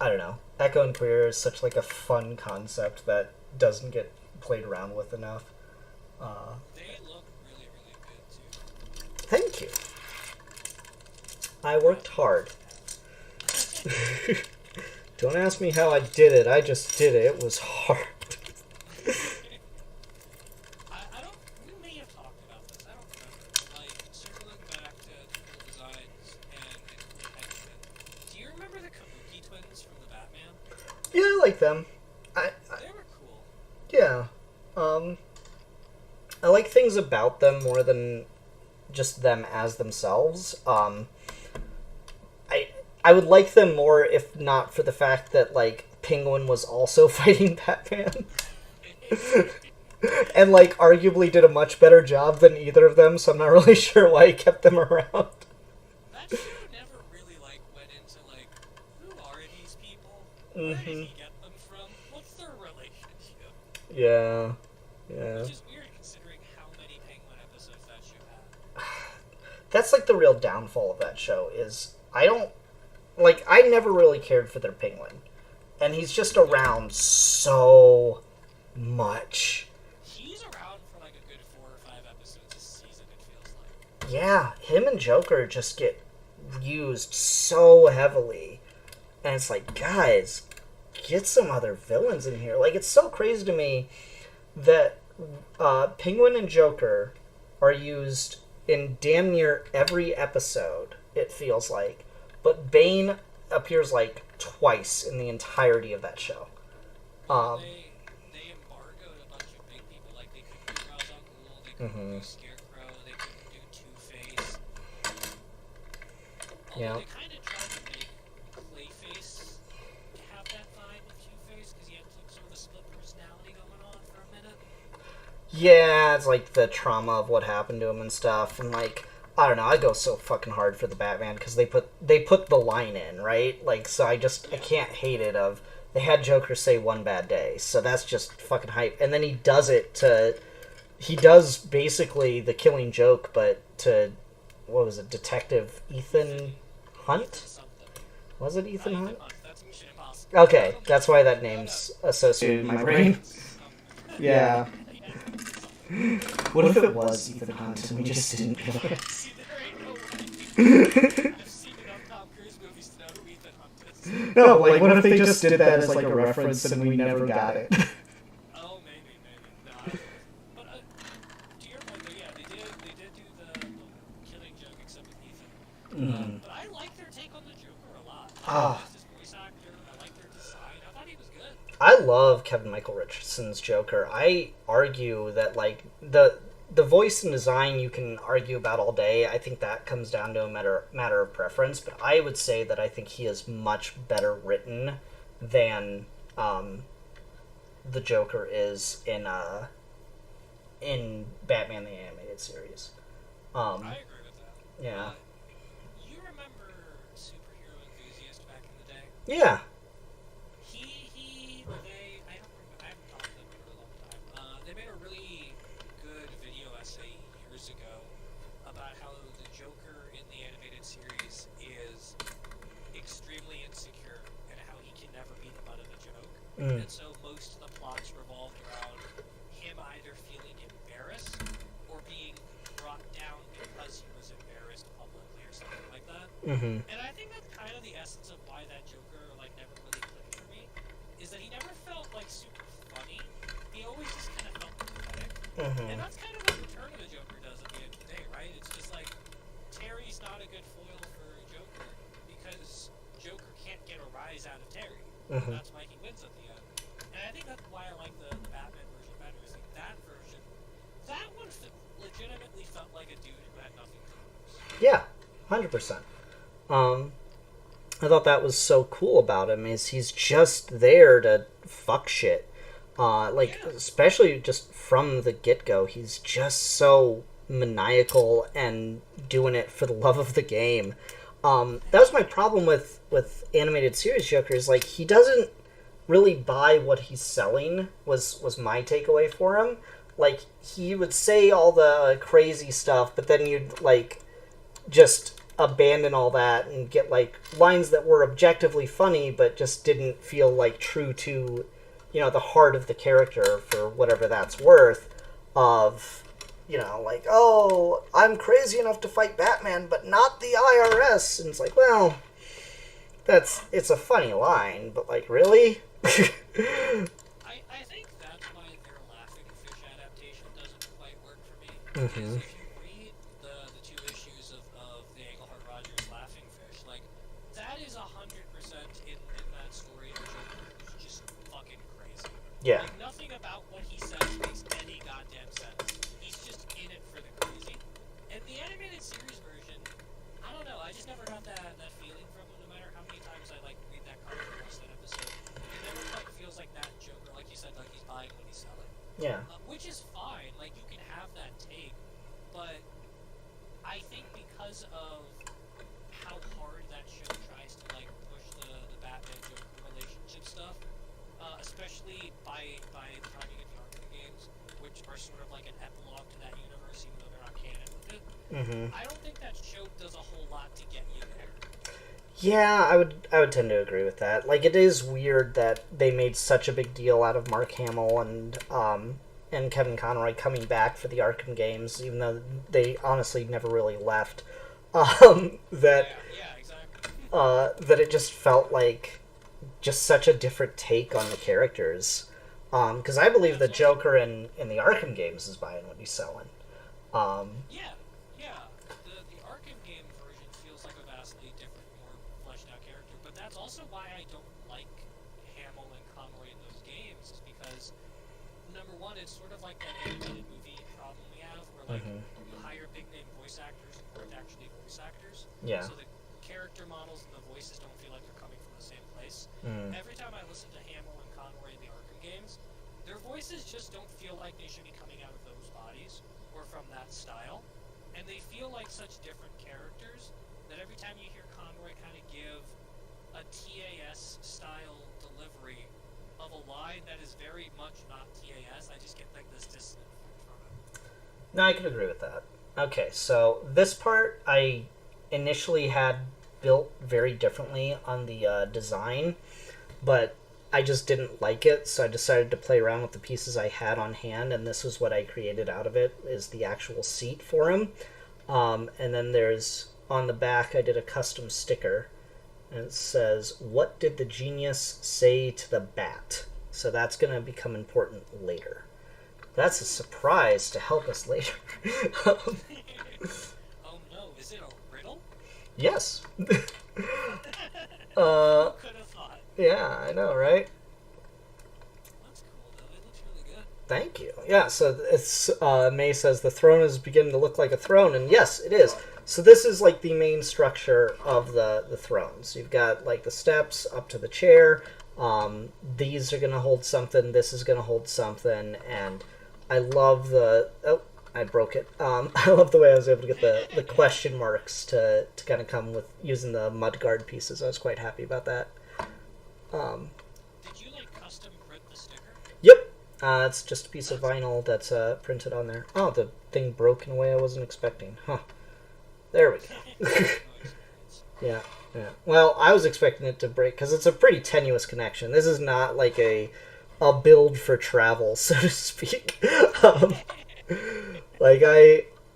don't know. Echo and Queer is such, like, a fun concept that doesn't get played around with enough. They look really, really good, too. Thank you. I worked hard. Don't ask me how I did it. I just did it. It was hard. I don't... We may have talked about this. I don't remember. Like, circling back to cool designs and cool henchmen. Do you remember the Kabuki twins from the Batman? Yeah, I like them. They were cool. Yeah. I like things about them more than just them as themselves. I would like them more if not for the fact that, like, Penguin was also fighting Batman. And, like, arguably did a much better job than either of them, so I'm not really sure why he kept them around. That show never really, like, went into, like, who are these people? Where did he get them from? What's their relationship? Yeah. Yeah. Which is weird considering how many Penguin episodes that show had. That's, like, the real downfall of that show is I never really cared for their Penguin. And he's just around so much. He's around for, like, a good 4 or 5 episodes a season, it feels like. Yeah, him and Joker just get used so heavily. And it's like, guys, get some other villains in here. Like, it's so crazy to me that Penguin and Joker are used in damn near every episode, it feels like. But Bane appears, like, twice in the entirety of that show. They embargoed a bunch of big people. Like, they couldn't do Ra's al Ghul, they couldn't do Scarecrow, they couldn't do Two-Face. Yeah. Although they kind of tried to make Clayface have that vibe with Two-Face, because he had sort of a split personality going on for a minute. Yeah, it's like the trauma of what happened to him and stuff, and, like, I don't know, I go so fucking hard for the Batman because they put the line in, right? Like, so I can't hate it of, they had Joker say one bad day, so that's just fucking hype. And then he does basically the Killing Joke, but to, what was it, Detective Ethan Hunt? Was it Ethan Hunt? Okay, that's why that name's associated in my brain. Yeah. What if it was Ethan Hunt and we just didn't realize? No, like, what if they just did that as, like, a reference and we never got it? Oh, maybe. No. But, to your point, though, yeah, they did do the Killing Joke, except with Ethan. But I like their take on the Joker a lot. I like his voice actor, I like their design, I thought he was good. I love Kevin Michael Richardson's Joker. I argue that, like, the voice and design you can argue about all day. I think that comes down to a matter of preference, but I would say that I think he is much better written than the Joker is in Batman the Animated Series. I agree with that. Yeah. You remember Superhero Enthusiast back in the day? Yeah. I don't remember, I haven't talked to them in a really long time. They made a really good video essay years ago about how the Joker in the animated series is extremely insecure and how he can never be the butt of a joke. And so most of the plots revolved around him either feeling embarrassed or being brought down because he was embarrassed publicly or something like that. And I think that's kind of the essence of why that Joker, like, never really clicked for me, is that he never felt, like, super funny. He always just kind of felt pathetic. And that's kind of what Return of the Joker does at the end of the day, right? It's just like, Terry's not a good foil for Joker because Joker can't get a rise out of Terry. That's why he wins at the end. And I think that's why I like the Batman version better, is like that version, that one legitimately felt like a dude who had nothing to lose. Yeah, 100%. I thought that was so cool about him is he's just there to fuck shit. Like, Yeah. especially just from the get-go, he's just so maniacal and doing it for the love of the game. That was my problem with animated series Joker is, like, he doesn't really buy what he's selling, was my takeaway for him. Like, he would say all the crazy stuff, but then you'd, like, just abandon all that and get like lines that were objectively funny but just didn't feel like true to, the heart of the character for whatever that's worth. Of, like, oh, I'm crazy enough to fight Batman but not the IRS, and it's like, well, it's a funny line, but like, really? I think that's why their Laughing Fish adaptation doesn't quite work for me. Mm-hmm. Is if you read the two issues of the Englehart Rogers Laughing Fish, like, that is 100% in that story of Joker who's just fucking crazy. Yeah. Like, nothing about what he says makes any goddamn sense. He's just in it for the crazy. And the animated series version, I don't know, I just never got that feeling from him, no matter how many times I like read that comic or watch that episode. It never quite feels like that Joker, like you said, like he's buying what he's selling. Yeah. Which is fine, like, you can have that take, but I think because of how hard that show tries to, like, push the Batman-Joker relationship stuff, especially by the time you get the Arkham games, which are sort of like an epilogue to that universe, even though they're not canon with it, I don't think that show does a whole lot to get you there. Yeah, I would tend to agree with that. Like, it is weird that they made such a big deal out of Mark Hamill and Kevin Conroy coming back for the Arkham games, even though they honestly never really left. That Yeah, exactly. that it just felt like just such a different take on the characters. Because I believe the Joker in the Arkham games is buying what he's selling. Yeah. The Arkham game version feels like a vastly different, more fleshed out character, but that's also why I don't like Hamill and Conroy in those games, is because, number one, it's sort of like that animated movie problem we have, where, like, you hire big name voice actors who aren't actually voice actors. Yeah. So the character models and the voices don't feel like they're coming from the same place. Every time I listen to Hamill and Conroy in the Arkham games, their voices just don't feel like they should be coming out of those bodies or from that style. And they feel like such different characters that every time you hear Conroy kind of give a TAS style delivery of a line that is very much not TAS, I just get like this dissonant effect from it. No, I can agree with that. Okay, so this part I initially had built very differently on the design, but I just didn't like it, so I decided to play around with the pieces I had on hand, and this was what I created out of it, is the actual seat for him. And then there's, on the back, I did a custom sticker, and it says, "What did the genius say to the bat?" So that's going to become important later. That's a surprise to help us later. Oh no, is it a riddle? Yes. Who could have thought? Yeah, I know, right? That's cool though, it looks really good. Thank you. Yeah, so it's May says the throne is beginning to look like a throne, and yes, it is. So this is like the main structure of the thrones. You've got like the steps up to the chair. These are gonna hold something. This is gonna hold something, and I love the. Oh, I broke it. I love the way I was able to get the question marks to kind of come with using the mudguard pieces. I was quite happy about that. Did you like custom print the sticker? Yep. It's just a piece of vinyl that's printed on there. Oh, the thing broke in a way I wasn't expecting. Huh. There we go. Yeah. Well, I was expecting it to break because it's a pretty tenuous connection. This is not like a build for travel, so to speak.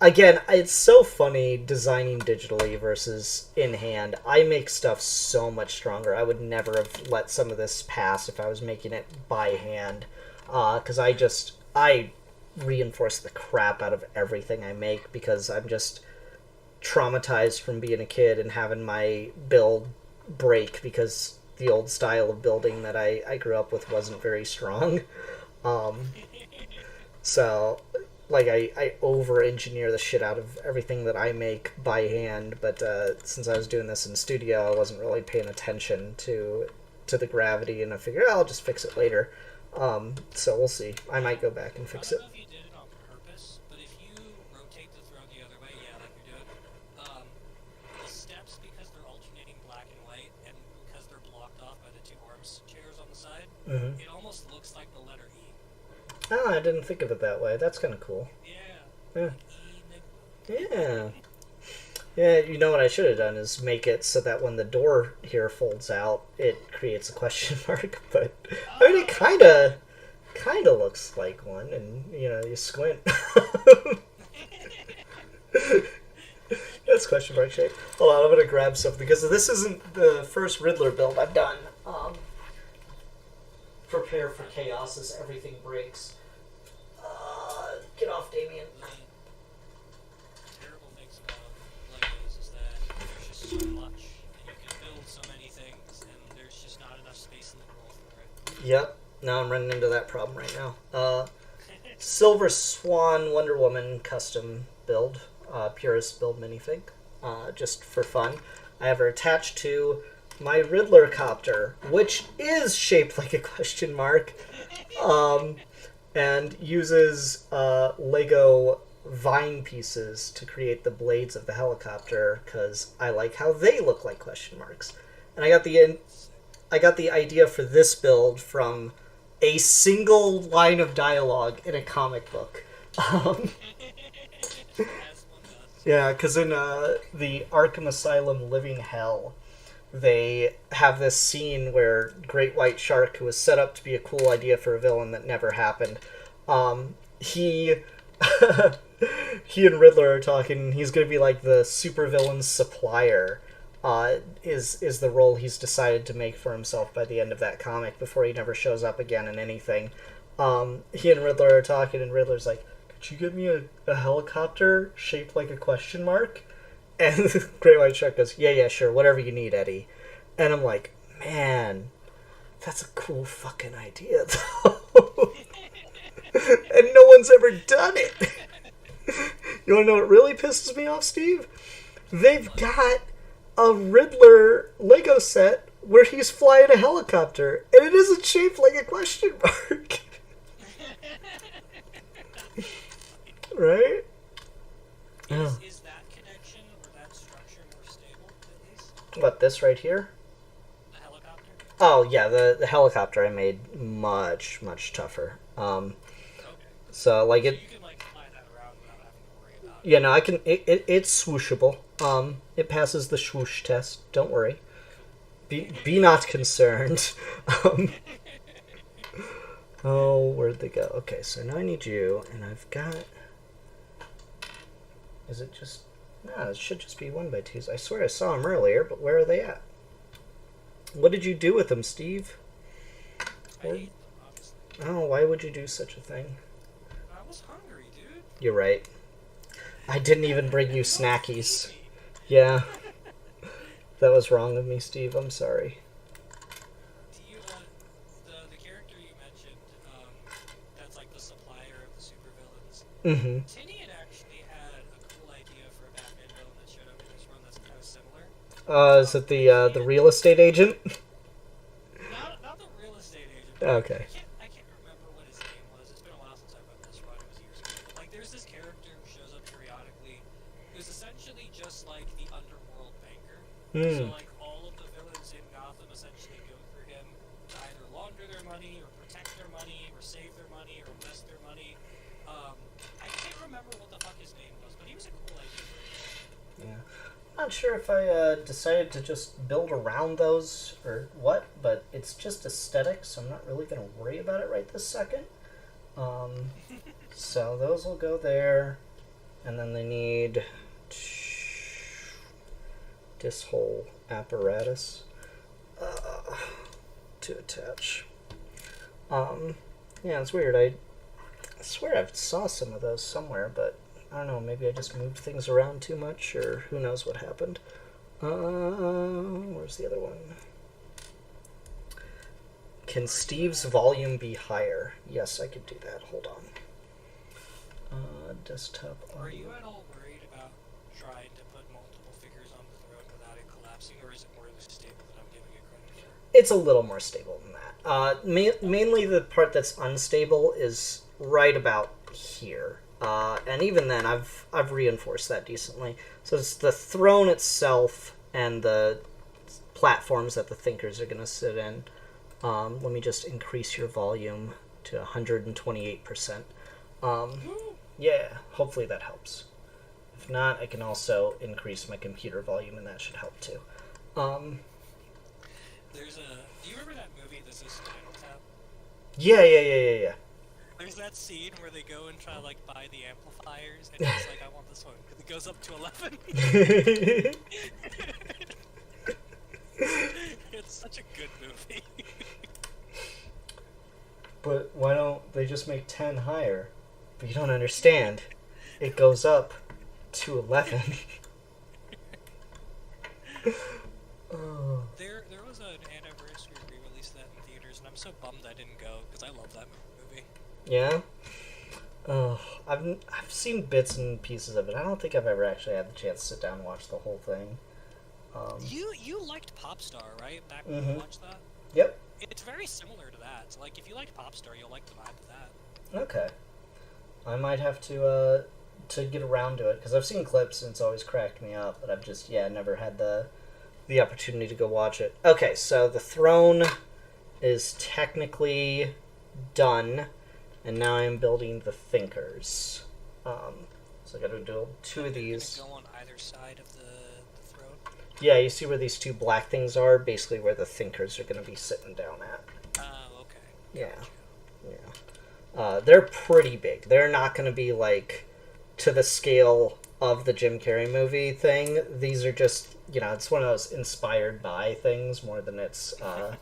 Again, it's so funny designing digitally versus in hand. I make stuff so much stronger. I would never have let some of this pass if I was making it by hand. Because I reinforce the crap out of everything I make because I'm just traumatized from being a kid and having my build break because the old style of building that I grew up with wasn't very strong. So like I over-engineer the shit out of everything that I make by hand, but since I was doing this in studio, I wasn't really paying attention to the gravity, and I figured I'll just fix it later. So we'll see. I might go back and fix it. I don't know if you did it on purpose, but if you rotate the throne the other way, yeah, like you're doing, the steps, because they're alternating black and white, and because they're blocked off by the two arms chairs on the side, it almost looks like the letter E. Oh, I didn't think of it that way. That's kind of cool. Yeah. Yeah. Yeah, you know what I should have done is make it so that when the door here folds out, it creates a question mark. But I mean, it kind of looks like one, and you squint. That's question mark shape. Hold on, I'm gonna grab something because this isn't the first Riddler build I've done. Prepare for chaos as everything breaks. Get off, Damien. Terrible things about Legos is that there's just so much, and you can build so many things, and there's just not enough space in the world for it. Yep. Now I'm running into that problem right now. Silver Swan Wonder Woman custom build. Purist build minifig. Just for fun. I have her attached to my Riddler copter, which is shaped like a question mark. And uses Lego vine pieces to create the blades of the helicopter because I like how they look like question marks. And I got the idea for this build from a single line of dialogue in a comic book. Yeah, because in the Arkham Asylum Living Hell, they have this scene where Great White Shark, who was set up to be a cool idea for a villain that never happened, he and Riddler are talking. He's going to be like the supervillain's supplier, is the role he's decided to make for himself by the end of that comic before he never shows up again in anything. He and Riddler are talking, and Riddler's like, could you give me a helicopter shaped like a question mark? And Great White Shark goes, yeah, sure, whatever you need, Eddie. And I'm like, man, that's a cool fucking idea, though. And no one's ever done it. You want to know what really pisses me off, Steve? They've got a Riddler Lego set where he's flying a helicopter, and it isn't shaped like a question mark. Right? Is that connection or that structure more stable, at least? What, this right here? The helicopter? Oh, yeah, the helicopter I made much, much tougher. Okay. So, like, So it... you can, like, fly that around without having to worry about it. Yeah, no, I can... It's swooshable. It passes the swoosh test. Don't worry. Be not concerned. Oh, where'd they go? Okay, so now I need you, and I've got... Is it just... No, it should just be 1x2s. I swear I saw them earlier, but where are they at? What did you do with them, Steve? I ate them, obviously. Oh, why would you do such a thing? I was hungry, dude. You're right. I didn't even bring you snackies. Yeah. That was wrong of me, Steve. I'm sorry. Do you, the character you mentioned, that's like the supplier of the supervillains, Mm-hmm. Tinian actually had a cool idea for a Batman villain that showed up in this run that's kind of similar. Is it the real estate agent? Not the real estate agent. Okay. I can't remember what his name was. It's been a while since I've read this run. It was years ago. But like, there's this character who shows up periodically, who's essentially just like the underworld banker. So like all of the villains in Gotham essentially go through him to either launder their money or protect their money or save their money or invest their money. I can't remember what the fuck his name was, but he was a cool idea. Yeah. Not sure if I decided to just build around those or what, but it's just aesthetic, so I'm not really going to worry about it right this second. So those will go there, and then they need this whole apparatus to attach. Yeah, it's weird. I swear I saw some of those somewhere, but I don't know, maybe I just moved things around too much, or who knows what happened. Where's the other one? Can Steve's volume be higher? Yes, I could do that. Hold on. desktop audio. Are you at all worried about trying to put multiple figures on the throne without it collapsing, or is it more stable than I'm giving it credit for? It's a little more stable than that. Mainly the part that's unstable is right about here. And even then, I've reinforced that decently. So it's the throne itself and the platforms that the thinkers are going to sit in. Let me just increase your volume to 128%. Yeah, hopefully that helps. If not, I can also increase my computer volume, and that should help too. Do you remember that movie, This is Spinal Tap? Yeah. There's that scene where they go and try to, like, buy the amplifiers, and he's like, I want this one, because it goes up to 11. It's such a good movie. But why don't they just make 10 higher? But you don't understand. It goes up to 11. Oh. There was an anniversary re-release of that in theaters, and I'm so bummed I didn't go, because I love that movie. Yeah? I've seen bits and pieces of it. I don't think I've ever actually had the chance to sit down and watch the whole thing. You liked Popstar, right? Back when you watched that? Yep. It's very similar to that. So, like, if you liked Popstar, you'll like the vibe of that. Okay. I might have to get around to it, because I've seen clips and it's always cracked me up, but I've just, never had the opportunity to go watch it. Okay, so the throne is technically done, and now I'm building the thinkers. So I gotta do two of these. Go on either side of the throne? Yeah, you see where these two black things are? Basically where the thinkers are gonna be sitting down at. Oh, okay. Yeah. Yeah. They're pretty big. They're not gonna be, like, to the scale of the Jim Carrey movie thing. These are just, it's one of those inspired by things more than it's a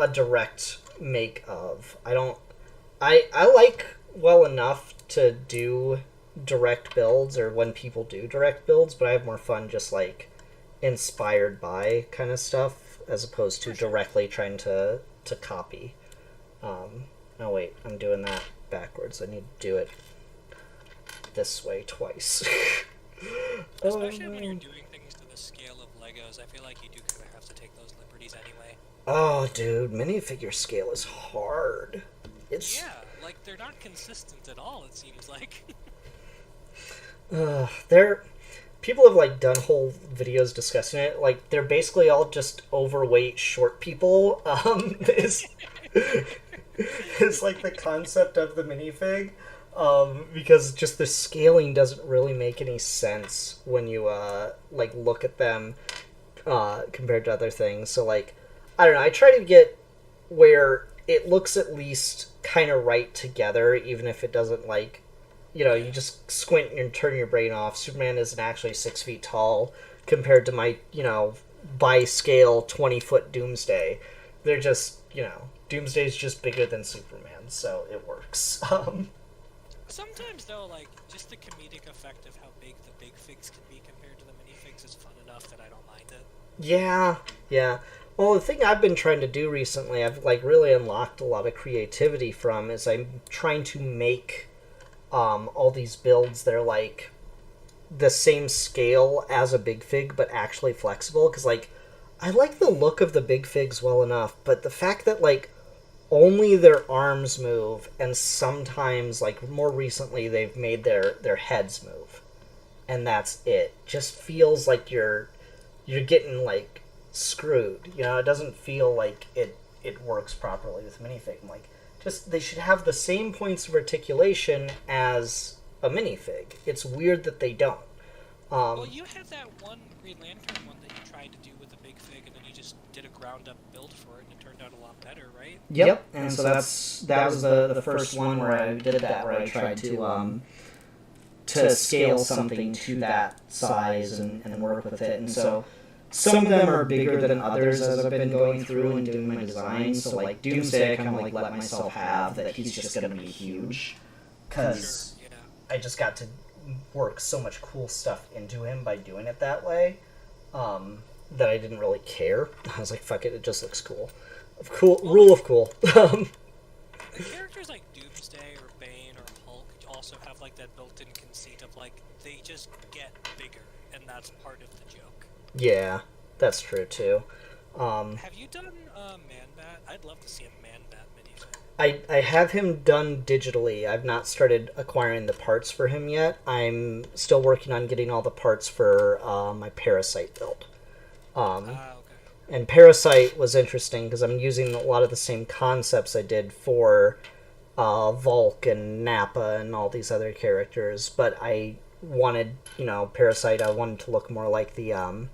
direct make of. I like well enough to do direct builds, or when people do direct builds, but I have more fun just, like, inspired by kind of stuff as opposed to directly trying to copy. Oh wait, I'm doing that backwards. I need to do it this way twice. Especially when you're doing things to the scale of Legos, I feel like you do kind of have to take those liberties anyway. Oh, dude, minifigure scale is hard. Yeah, like, they're not consistent at all, it seems like. People have, like, done whole videos discussing it. Like, they're basically all just overweight short people. Is like the concept of the minifig. Because just the scaling doesn't really make any sense when you, like, look at them, compared to other things. So, like, I don't know, I try to get where it looks at least kind of right together, even if it doesn't, like, you just squint and turn your brain off. Superman isn't actually 6 feet tall compared to my, by scale 20-foot Doomsday. They're just, Doomsday's just bigger than Superman, so it works. Sometimes, though, like, just the comedic effect of how big the big figs can be compared to the minifigs is fun enough that I don't mind it. Yeah. Well, the thing I've been trying to do recently, I've, like, really unlocked a lot of creativity from, is I'm trying to make all these builds that are, like, the same scale as a big fig, but actually flexible, because, like, I like the look of the big figs well enough, but the fact that, like, only their arms move, and sometimes, like, more recently, they've made their heads move, and that's it. Just feels like you're getting, like, screwed. It doesn't feel like it works properly with minifig. I'm like, just, they should have the same points of articulation as a minifig. It's weird that they don't. Well, you had that one Green Lantern one that you tried to do with a big fig, and then you just did a ground-up build for it, and it turned out a lot better, right? Yep. And so that was the first one where I did that, where I tried to scale something to that size and work with it. And so some of them are bigger than others as I've been going through and doing my design. So, like, Doomsday, I kind of, like, let myself have that he's just going to be huge. Because I just got to work so much cool stuff into him by doing it that way, that I didn't really care. I was like, fuck it just looks cool. Rule of cool. The characters like Doomsday or Bane or Hulk, also have like that built-in conceit of like they just get bigger, and that's part of the joke. Yeah, that's true too. Have you done Man-Bat? I'd love to see a Man-Bat minifig. I have him done digitally. I've not started acquiring the parts for him yet. I'm still working on getting all the parts for my Parasite build. Okay. And Parasite was interesting because I'm using a lot of the same concepts I did for Volk and Nappa and all these other characters, but I wanted, Parasite, I wanted to look more like the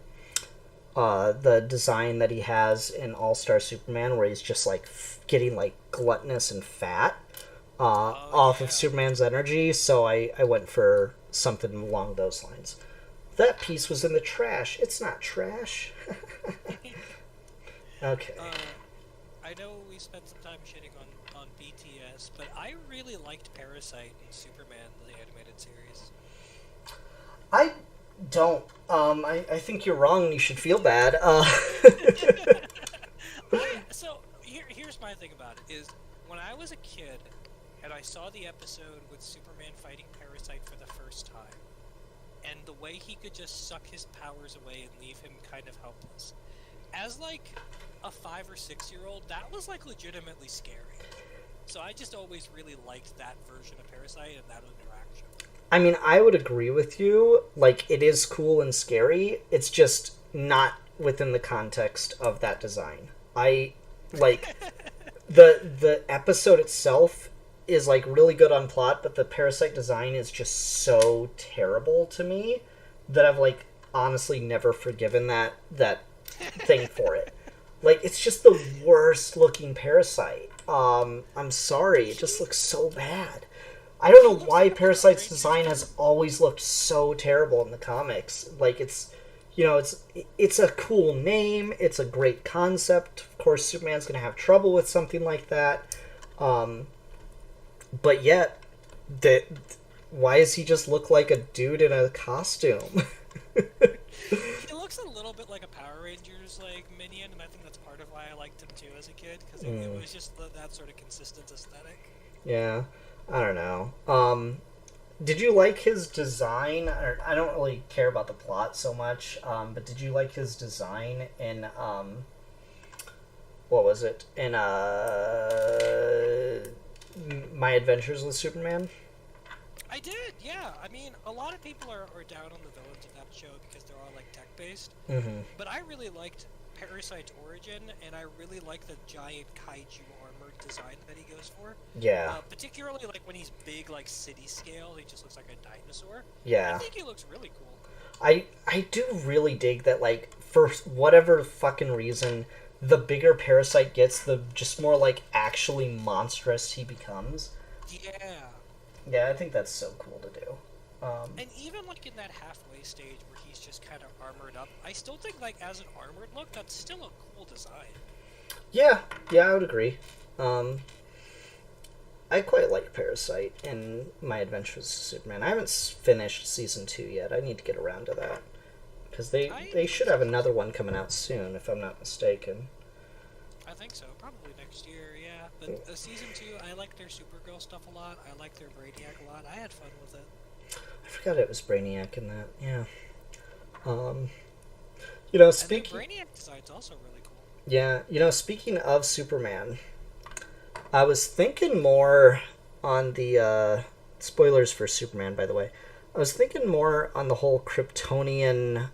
design that he has in All-Star Superman, where he's just like getting like gluttonous and fat off of Superman's energy. So I went for something along those lines. That piece was in the trash. It's not trash. Okay. I know we spent some time shitting on BTS, but I really liked Parasite and Superman, the animated series. I don't. I think you're wrong and you should feel bad. So, here's my thing about it, is when I was a kid, and I saw the episode with Superman fighting Parasite for the first time, and the way he could just suck his powers away and leave him kind of helpless. As, like, a 5 or 6 year old, that was, like, legitimately scary. So I just always really liked that version of Parasite and that interaction. I mean, I would agree with you. Like, it is cool and scary. It's just not within the context of that design. Like, the episode itself is, like, really good on plot, but the Parasite design is just so terrible to me that I've, like, honestly never forgiven that thing for it. Like, it's just the worst looking Parasite. I'm sorry, it just looks so bad. I don't know why Parasite's design has always looked so terrible in the comics. Like, it's a cool name, it's a great concept. Of course, Superman's gonna have trouble with something like that. But yet, why does he just look like a dude in a costume? He looks a little bit like a Power Rangers like minion, and I think that's part of why I liked him too as a kid, because it was just that sort of consistent aesthetic. Yeah, I don't know. Did you like his design? I don't really care about the plot so much, but did you like his design in what was it? In My Adventures with Superman? I did, yeah. I mean, a lot of people are down on the villains of that show because they're all, like, tech-based. Mm-hmm. But I really liked Parasite's origin, and I really like the giant kaiju armored design that he goes for. Yeah. Particularly, like, when he's big, like, city scale, he just looks like a dinosaur. Yeah. I think he looks really cool. I do really dig that, like, for whatever fucking reason, the bigger Parasite gets, the just more, like, actually monstrous he becomes. Yeah. Yeah, I think that's so cool to do. And even, like, in that halfway stage where he's just kind of armored up, I still think, like, as an armored look, that's still a cool design. Yeah, I would agree. I quite like Parasite in My Adventures with Superman. I haven't finished season 2 yet. I need to get around to that. Because they should have another one coming out soon, if I'm not mistaken. I think so. Probably next year, yeah. But season 2, I like their Supergirl stuff a lot. I like their Brainiac a lot. I had fun with it. I forgot it was Brainiac in that. Yeah. Speaking... And their Brainiac design's also really cool. Yeah, speaking of Superman, I was thinking more on the... spoilers for Superman, by the way. I was thinking more on the whole Kryptonian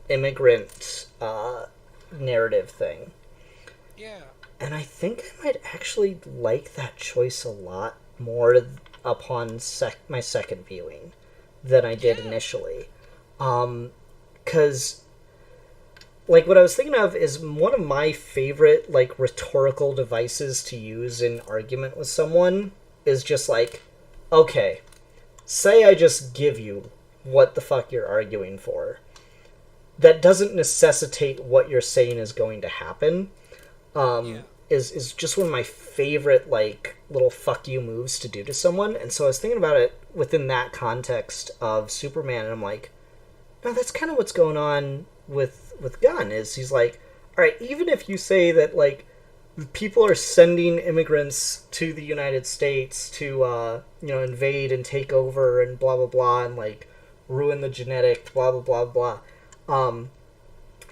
immigrant narrative thing. Yeah. And I think I might actually like that choice a lot more upon my second viewing than I did initially. Because, like, what I was thinking of is one of my favorite, like, rhetorical devices to use in argument with someone is just like, okay, say I just give you what the fuck you're arguing for. That doesn't necessitate what you're saying is going to happen. Is just one of my favorite, like, little fuck you moves to do to someone. And so I was thinking about it within that context of Superman, and I'm like, no, that's kind of what's going on with Gunn, is he's like, all right, even if you say that, like, people are sending immigrants to the United States to invade and take over and blah blah blah and like ruin the genetic blah blah blah blah.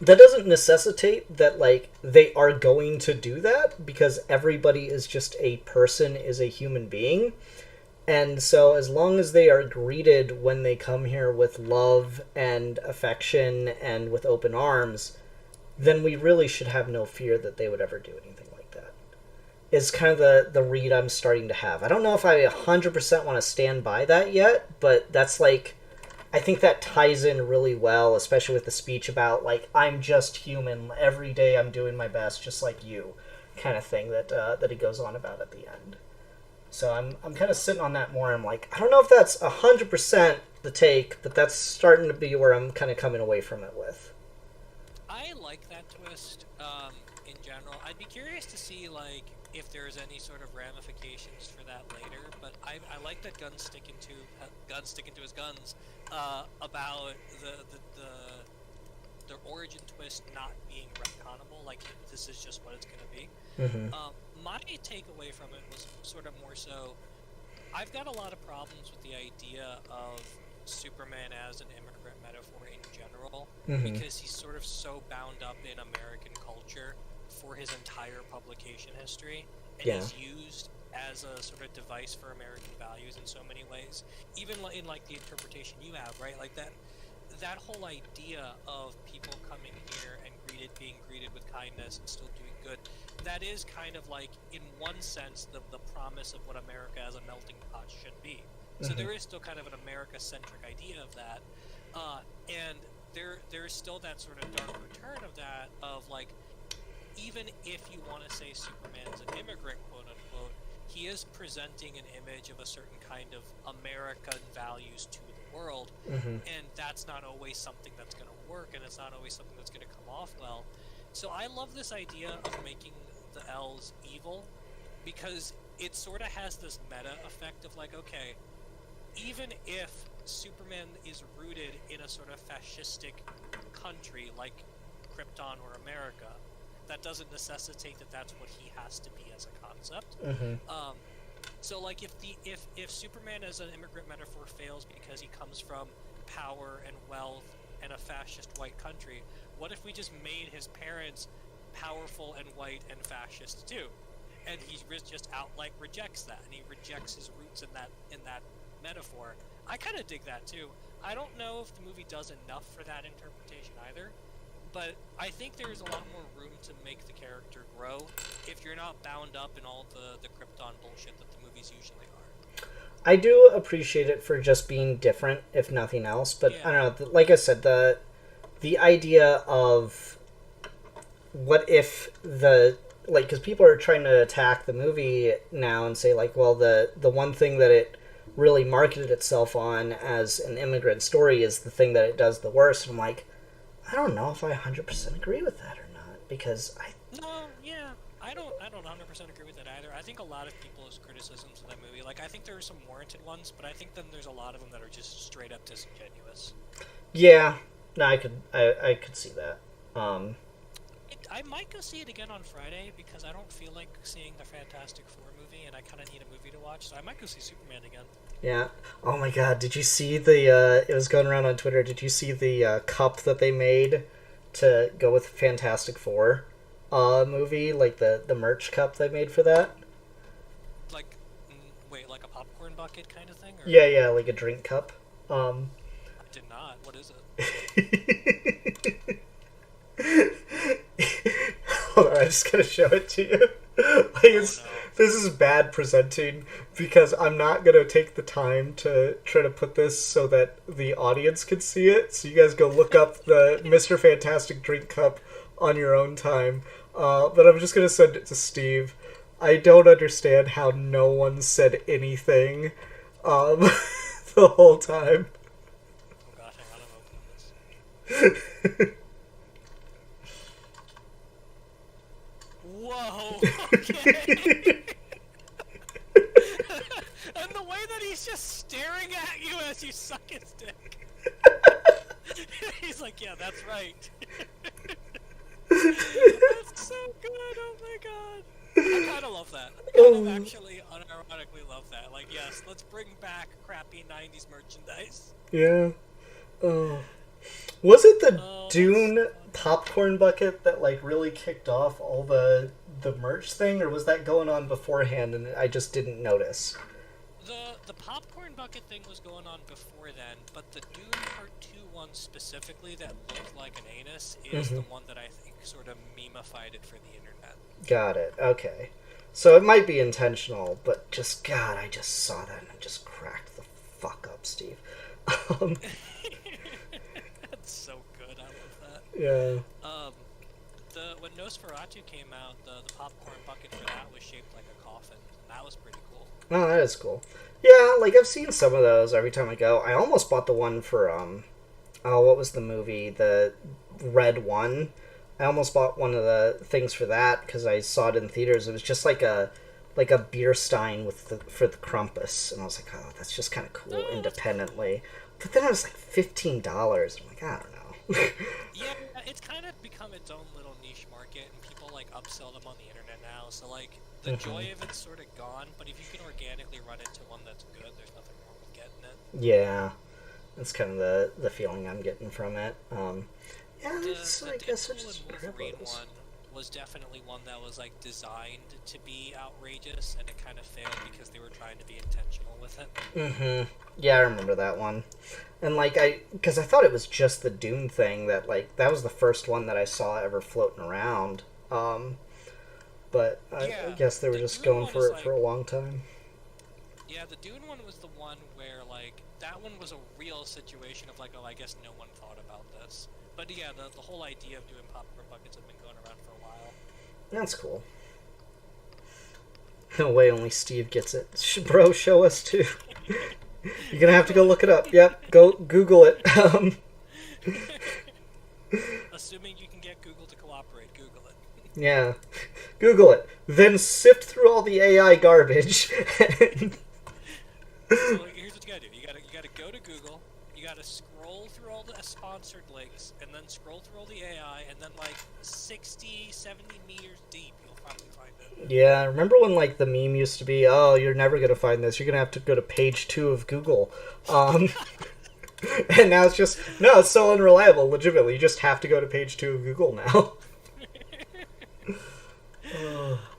That doesn't necessitate that like they are going to do that, because everybody is just a person, is a human being. And so as long as they are greeted when they come here with love and affection and with open arms, then we really should have no fear that they would ever do anything like that. Is kind of the read I'm starting to have. I don't know if I 100% want to stand by that yet, but that's like, I think that ties in really well, especially with the speech about like, I'm just human, every day I'm doing my best just like you, kind of thing that he goes on about at the end. So I'm kind of sitting on that more. I'm like, I don't know if that's 100% the take, but that's starting to be where I'm kind of coming away from it with. I like that twist in general. I'd be curious to see like if there's any sort of ramifications for that later. But I like that Gunn sticking to his guns about the origin twist not being retconnable. Like this is just what it's going to be. Mm-hmm. My takeaway from it was sort of more so, I've got a lot of problems with the idea of Superman as an immigrant metaphor in general, because he's sort of so bound up in American culture for his entire publication history, and he's used as a sort of device for American values in so many ways, even in like the interpretation you have, right? Like that whole idea of people coming here and being greeted with kindness and still doing good, that is kind of like, in one sense, the promise of what America as a melting pot should be. So there is still kind of an America-centric idea of that, and there's still that sort of dark return of that, of like, even if you want to say Superman is an immigrant, quote-unquote, he is presenting an image of a certain kind of American values to the world, and that's not always something that's going to work, and it's not always something that's going to come off well. So I love this idea of making the L's evil, because it sort of has this meta effect of like, okay, even if Superman is rooted in a sort of fascistic country like Krypton or America, that doesn't necessitate that that's what he has to be as a concept. So like if Superman as an immigrant metaphor fails because he comes from power and wealth and a fascist white country, what if we just made his parents powerful and white and fascist too? And he just outright rejects that, and he rejects his roots in that metaphor. I kind of dig that too. I don't know if the movie does enough for that interpretation either, but I think there's a lot more room to make the character grow if you're not bound up in all the Krypton bullshit that the movies usually are. I do appreciate it for just being different, if nothing else, but I don't know, like I said, the idea of what if because people are trying to attack the movie now and say like, well, the one thing that it really marketed itself on as an immigrant story is the thing that it does the worst. And I'm like, I don't know if I 100% agree with that or not, because I don't 100% agree with that either. I think a lot of people's criticisms of that movie, like I think there are some warranted ones, but I think then there's a lot of them that are just straight up disingenuous. Yeah, no, I could see that. I might go see it again on Friday because I don't feel like seeing the Fantastic Four movie, and I kind of need a movie to watch, so I might go see Superman again. Yeah. Oh my God, did you see it was going around on Twitter, did you see the cup that they made to go with Fantastic Four movie? Like the merch cup they made for that? Like, wait, like a popcorn bucket kind of thing? Or? Yeah, like a drink cup. I did not. What is it? Hold on, I'm just gonna show it to you. This is bad presenting, because I'm not gonna take the time to try to put this so that the audience can see it. So you guys go look up the Mr. Fantastic drink cup on your own time. But I'm just gonna send it to Steve. I don't understand how no one said anything the whole time. Oh gosh, I gotta open this. Whoa, okay. And the way that he's just staring at you as you suck his dick. He's like, yeah, that's right. That's so good. Oh my god. I kind of love that. I kind of actually unironically love that. Like, yes, let's bring back crappy 90s merchandise. Yeah. Oh. Was it the Oh, Dune popcorn bucket that like really kicked off all the merch thing, or was that going on beforehand and I just didn't notice? The popcorn bucket thing was going on before then, but the Dune Part 2 one specifically that looked like an anus is the one that I think sort of memified it for the internet. Got it. Okay. So it might be intentional, but just, God, I just saw that and it just cracked the fuck up, Steve. That's so good. I love that. Yeah. When Nosferatu came out, the popcorn bucket for that was shaped like a coffin, and that was pretty cool. Oh, that is cool. Yeah, like I've seen some of those every time I go. I almost bought the one for what was the movie? The Red One. I almost bought one of the things for that because I saw it in theaters. It was just like a beer stein for the Krampus, and I was like, oh, that's just kind of cool independently. But then it was like $15. I'm like, I don't know. Yeah, it's kind of become its own little niche market, and people like upsell them on the internet now. So like the joy of it's sort of gone. But if you can organically run into one that's good, there's nothing wrong with getting it. Yeah, that's kind of the feeling I'm getting from it. Yeah, The I guess I Deadpool just and grab Wolverine those. one was definitely one that was like designed to be outrageous, and it kind of failed because they were trying to be intentional with it. Yeah, I remember that one. And like because I thought it was just the Dune thing that like that was the first one that I saw ever floating around. But I guess they were just Dune going one for is it for a long time. Yeah, the Dune one was the one where like that one was a real situation of like, oh, I guess no one thought about this. But yeah, the whole idea of doing popcorn buckets had been going around for a while. That's cool. No way, only Steve gets it. Bro, show us too. You're gonna have to go look it up. Yep, go Google it. Assuming you can get Google to cooperate, Google it. Yeah, Google it. Then sift through all the AI garbage. So like, here's what you gotta do. You gotta go to Google. You gotta scroll through all the sponsored links, and then scroll through all the AI, and then like 60, 70 meters deep, you'll probably find it. Yeah, remember when like the meme used to be, "Oh, you're never gonna find this. You're gonna have to go to page 2 of Google." And now it's just no, it's so unreliable. Legitimately, you just have to go to page 2 of Google now.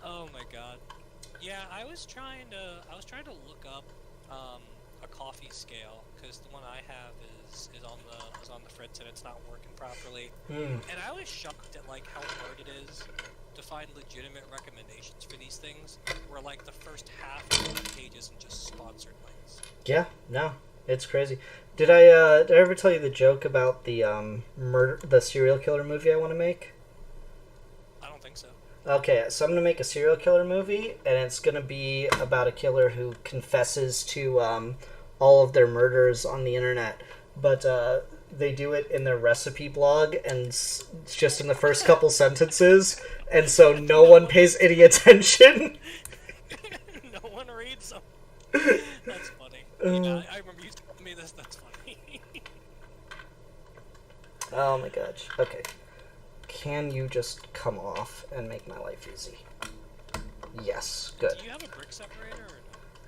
Oh my god. Yeah, I was trying to look up a coffee scale because the one I have is on the fritz and it's not working properly. And I was shocked at like how hard it is to find legitimate recommendations for these things, where like the first half of the page isn't just sponsored links. Yeah, no, it's crazy. Did I ever tell you the joke about the the serial killer movie I want to make? I don't think so. Okay, so I'm gonna make a serial killer movie, and it's gonna be about a killer who confesses to all of their murders on the internet, but they do it in their recipe blog, and it's just in the first couple sentences, and so no one pays any attention. No one reads them. That's funny. Yeah, I remember you telling me this. That's funny. Oh my gosh. Okay. Can you just come off and make my life easy? Yes. Good. Do you have a brick separator or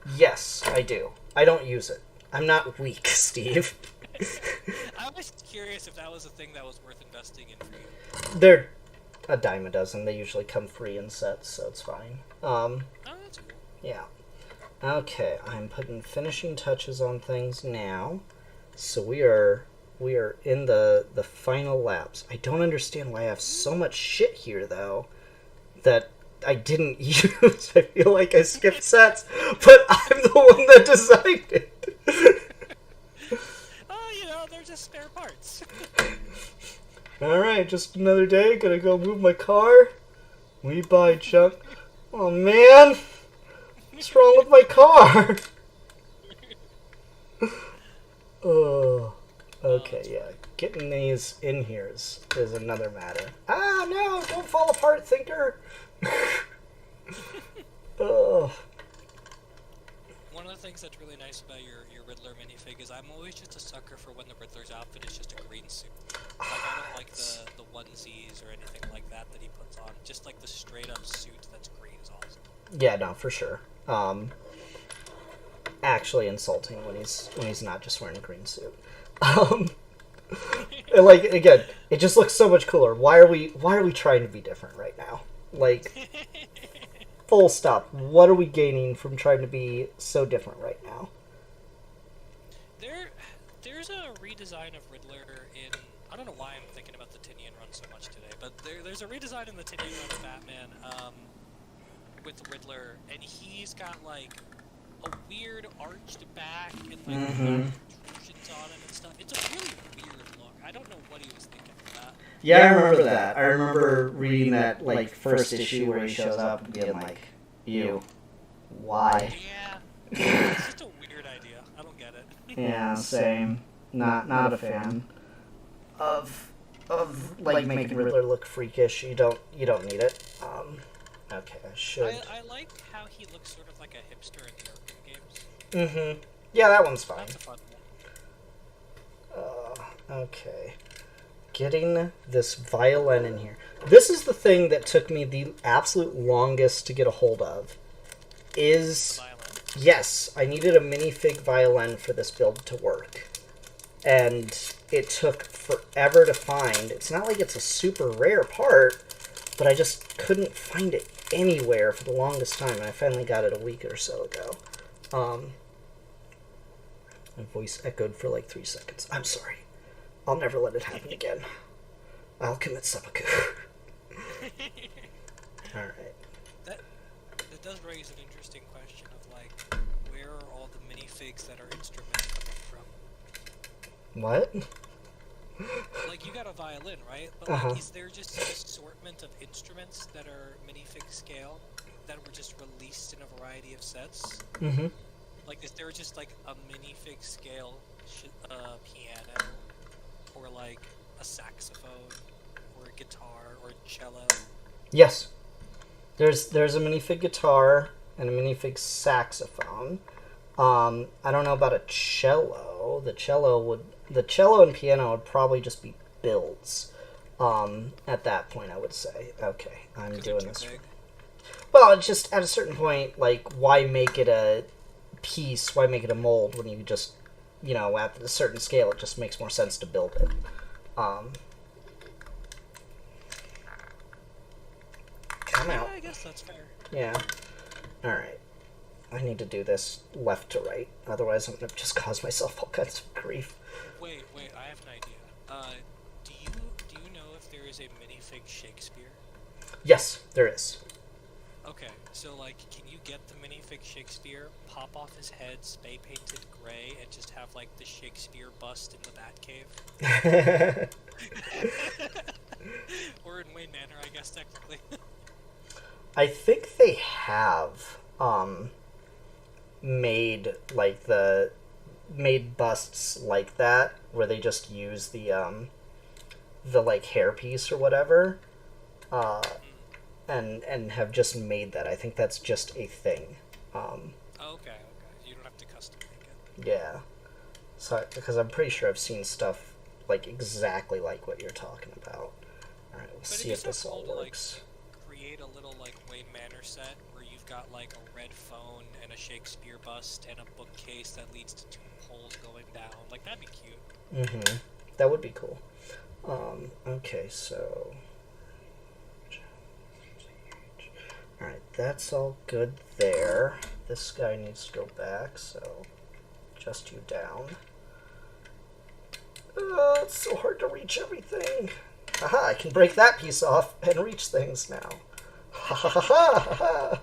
no? Yes, I do. I don't use it. I'm not weak, Steve. I was curious if that was a thing that was worth investing in for you. They're a dime a dozen. They usually come free in sets, so it's fine. Oh, that's cool. Yeah. Okay, I'm putting finishing touches on things now. So we are in the final laps. I don't understand why I have so much shit here though that I didn't use. I feel like I skipped sets, but I'm the one that designed it. Oh, they're just spare parts. Alright, just another day. Gonna go move my car. We buy junk. Oh man! What's wrong with my car? Oh. Okay, yeah. Getting these in here is another matter. Ah, no! Don't fall apart, thinker! Oh. One of the things that's really nice about your Riddler minifig is I'm always just a sucker for when the Riddler's outfit is just a green suit. Like, I don't like the onesies or anything like that he puts on. Just like the straight up suit that's green is awesome. Yeah, no, for sure. Actually insulting when he's not just wearing a green suit. Like, again, it just looks so much cooler. Why are we trying to be different right now? Like, full stop. What are we gaining from trying to be so different right now? There's a redesign of Riddler in... I don't know why I'm thinking about the Tinian run so much today, but there's a redesign in the Tinian run of Batman with the Riddler, and he's got, like, a weird arched back and, like, protrusions on him and stuff. It's a really weird look. I don't know what he was thinking of that. Yeah, I remember that. I remember reading that, like, first issue where he shows up and being like, "You, why?" Yeah, it's just a weird idea. I don't get it. Yeah, same. Not a fan of like making Riddler look freakish. You don't need it. Okay, I should. I like how he looks sort of like a hipster in the Arkham games. Mm-hmm. Yeah, that one's fine. That's a fun one. Okay. Getting this violin in here. This is the thing that took me the absolute longest to get a hold of. Is... The violin? Yes, I needed a minifig violin for this build to work. And it took forever to find. It's not like it's a super rare part, but I just couldn't find it anywhere for the longest time, and I finally got it a week or so ago. My voice echoed for like 3 seconds. I'm sorry. I'll never let it happen again. I'll commit seppuku. Alright. That does raise an interesting question of, like, where are all the minifigs that are instruments coming from? What? Like, you got a violin, right? But, like, is there just an assortment of instruments that are minifig scale that were just released in a variety of sets? Mm-hmm. Like, is there just, like, a minifig scale piano? Or, like, a saxophone? Or a guitar? Or a cello? Yes. There's a minifig guitar and a minifig saxophone. I don't know about a cello. The cello and piano would probably just be builds. At that point, I would say, okay, I'm doing this. Well, it's just at a certain point, like, why make it a piece? Why make it a mold when you just, at a certain scale, it just makes more sense to build it. Come out. Yeah, I guess that's fair. Yeah. Alright. I need to do this left to right. Otherwise, I'm going to just cause myself all kinds of grief. Wait, I have an idea. Do you know if there is a minifig Shakespeare? Yes, there is. Okay, so, like, can you get the minifig Shakespeare, pop off his head, spray painted gray, and just have, like, the Shakespeare bust in the Batcave? Or in Wayne Manor, I guess, technically. I think they have made busts like that where they just use the like hairpiece or whatever, and have just made that. I think that's just a thing. Okay. You don't have to custom make it. Yeah. So because I'm pretty sure I've seen stuff like exactly like what you're talking about. All right, we'll see if this all works. Create a little, like, Wayne Manor set where you've got, like, a red phone and a Shakespeare bust and a bookcase that leads to 2 poles going down. Like, that'd be cute. Mm-hmm. That would be cool. Okay, so... Alright, that's all good there. This guy needs to go back, so... Adjust you down. It's so hard to reach everything. Haha, I can break that piece off and reach things now. Ha ha ha ha!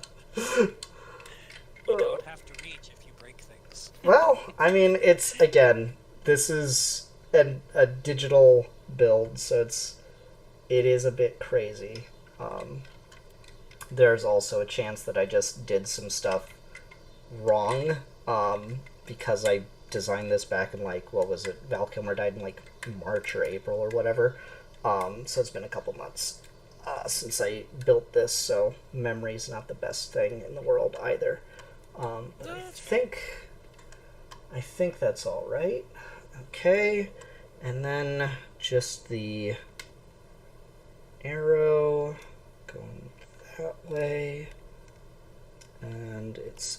You don't have to reach if you break things. Well, I mean, it's, again, this is a digital build, so it is a bit crazy. There's also a chance that I just did some stuff wrong, because I designed this back in, like, what was it? Val Kilmer died in, like, March or April or whatever. So it's been a couple months since I built this, so memory's not the best thing in the world either. I think I think that's all right. Okay, and then just the arrow going that way, and it's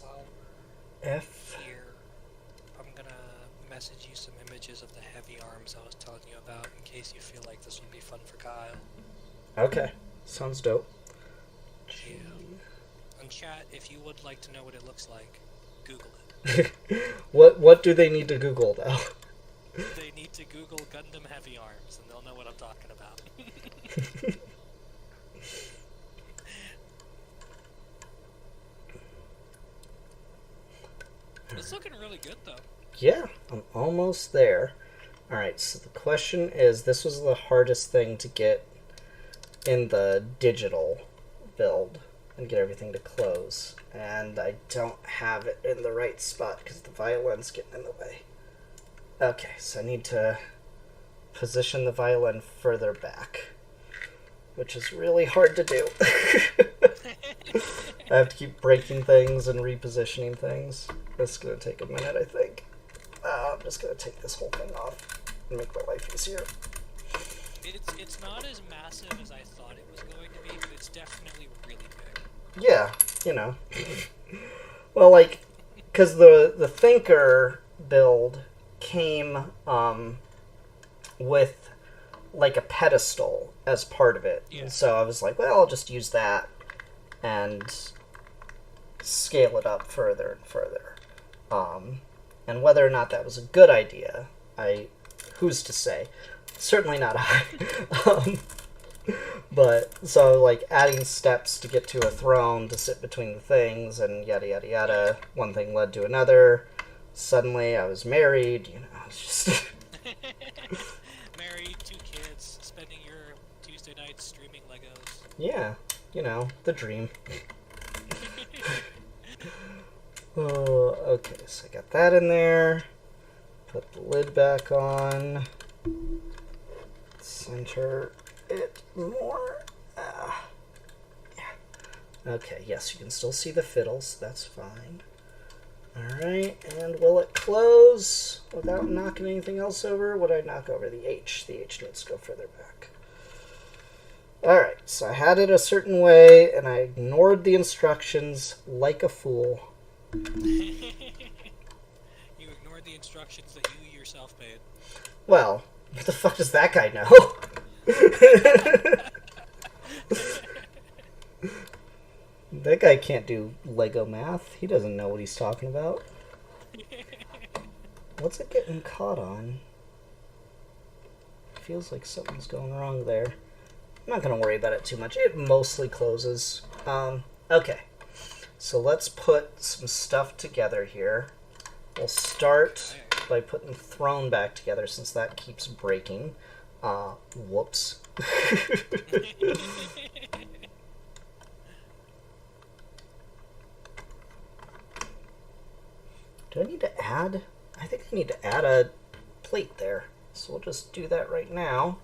F. Here, I'm gonna message you some images of the heavy arms I was telling you about in case you feel like this would be fun for Kyle. Okay, sounds dope. Yeah. And chat, if you would like to know what it looks like, Google it. What do they need to Google though? They need to Google Gundam heavy arms, and they'll know what I'm talking about. It's looking really good, though. Yeah, I'm almost there. Alright, so the question is, this was the hardest thing to get in the digital build and get everything to close. And I don't have it in the right spot because the violin's getting in the way. Okay, so I need to position the violin further back, which is really hard to do. I have to keep breaking things and repositioning things. This is going to take a minute, I think. I'm just going to take this whole thing off and make my life easier. It's not as massive as I thought it was going to be, but it's definitely really big. Yeah, you know. Well, like, because the Thinker build came with, like, a pedestal as part of it. Yeah. And so I was like, well, I'll just use that and scale it up further and further. And whether or not that was a good idea, who's to say? Certainly not I. But, so, like, adding steps to get to a throne to sit between the things and yada yada yada. One thing led to another. Suddenly I was married, you know, it's just... Married, 2 kids, spending your Tuesday nights streaming Legos. Yeah, you know, the dream. Oh, okay, so I got that in there. Put the lid back on. Center it more. Yeah. Okay, yes, you can still see the fiddles. That's fine. Alright, and will it close without knocking anything else over? Would I knock over the H? The H needs to go further back. Alright, so I had it a certain way, and I ignored the instructions like a fool. You ignored the instructions that you yourself made. Well, what the fuck does that guy know? That guy can't do Lego math. He doesn't know what he's talking about. What's it getting caught on? Feels like something's going wrong there. I'm not going to worry about it too much. It mostly closes. Okay. So let's put some stuff together here. We'll start by putting the throne back together since that keeps breaking. Whoops. Do I need to add? I think I need to add a plate there. So we'll just do that right now.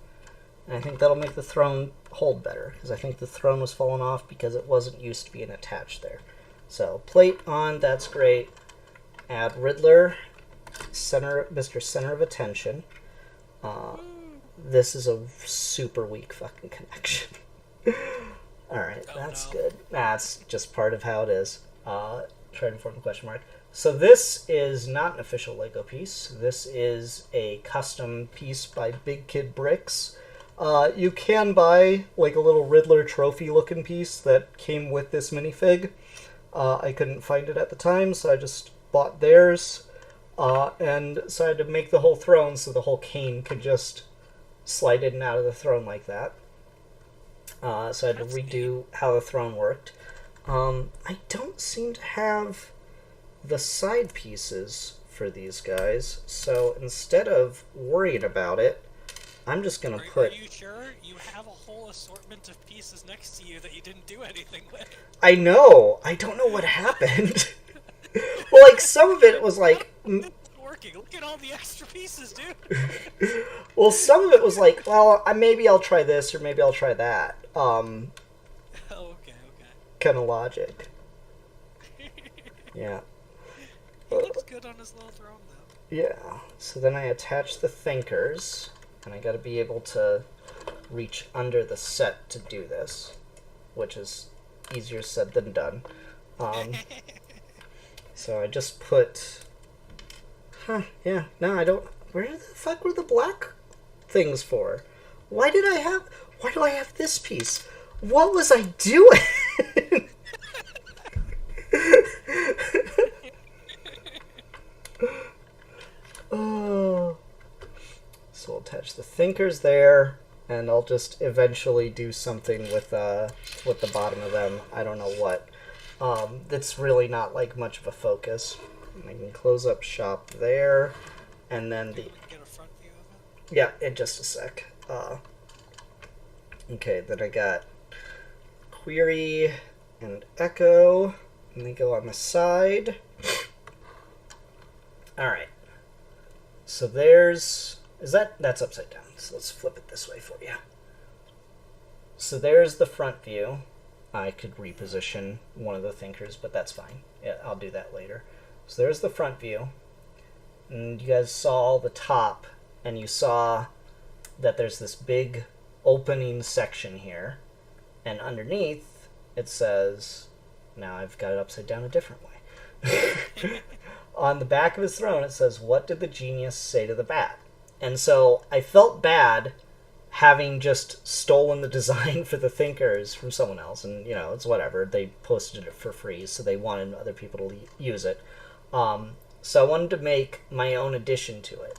And I think that'll make the throne hold better, because I think the throne was falling off because it wasn't used to being attached there. So plate on, that's great. Add Riddler, Mr. Center of Attention. This is a super weak fucking connection. Alright, that's good. That's just part of how it is. Try to form the question mark. So this is not an official Lego piece. This is a custom piece by Big Kid Bricks. You can buy like a little Riddler trophy looking piece that came with this minifig. I couldn't find it at the time, so I just bought theirs. And so I had to make the whole throne so the whole cane could just slide in and out of the throne like that. So I had to redo how the throne worked. I don't seem to have the side pieces for these guys, so instead of worrying about it, I'm just going to put... Are you sure? You have a whole assortment of pieces next to you that you didn't do anything with. I know! I don't know what happened. Well, like, some of it was like... It's working. Look at all the extra pieces, dude. Well, some of it was like, well, maybe I'll try this, or maybe I'll try that. Okay. Kind of logic. Yeah. He looks good on his little throne, though. Yeah. So then I attach the thinkers, and I got to be able to reach under the set to do this, which is easier said than done. So I just put... yeah. No, I don't... Where the fuck were the black things for? Why do I have this piece? What was I doing? Oh. So we'll attach the thinkers there, and I'll just eventually do something with the bottom of them. I don't know what. That's really not like much of a focus. I can close up shop there, and then the... Get a front view of it? Yeah, in just a sec. Okay, then I got query and echo, and they go on the side. Alright. So that's upside down, so let's flip it this way for you. So there's the front view. I could reposition one of the thinkers, but that's fine. Yeah, I'll do that later. So there's the front view. And you guys saw the top, and you saw that there's this big opening section here. And underneath, it says, now I've got it upside down a different way. On the back of his throne, it says, "What did the genius say to the bat?" And so I felt bad having just stolen the design for the thinkers from someone else. And, it's whatever. They posted it for free, so they wanted other people to use it. So I wanted to make my own addition to it.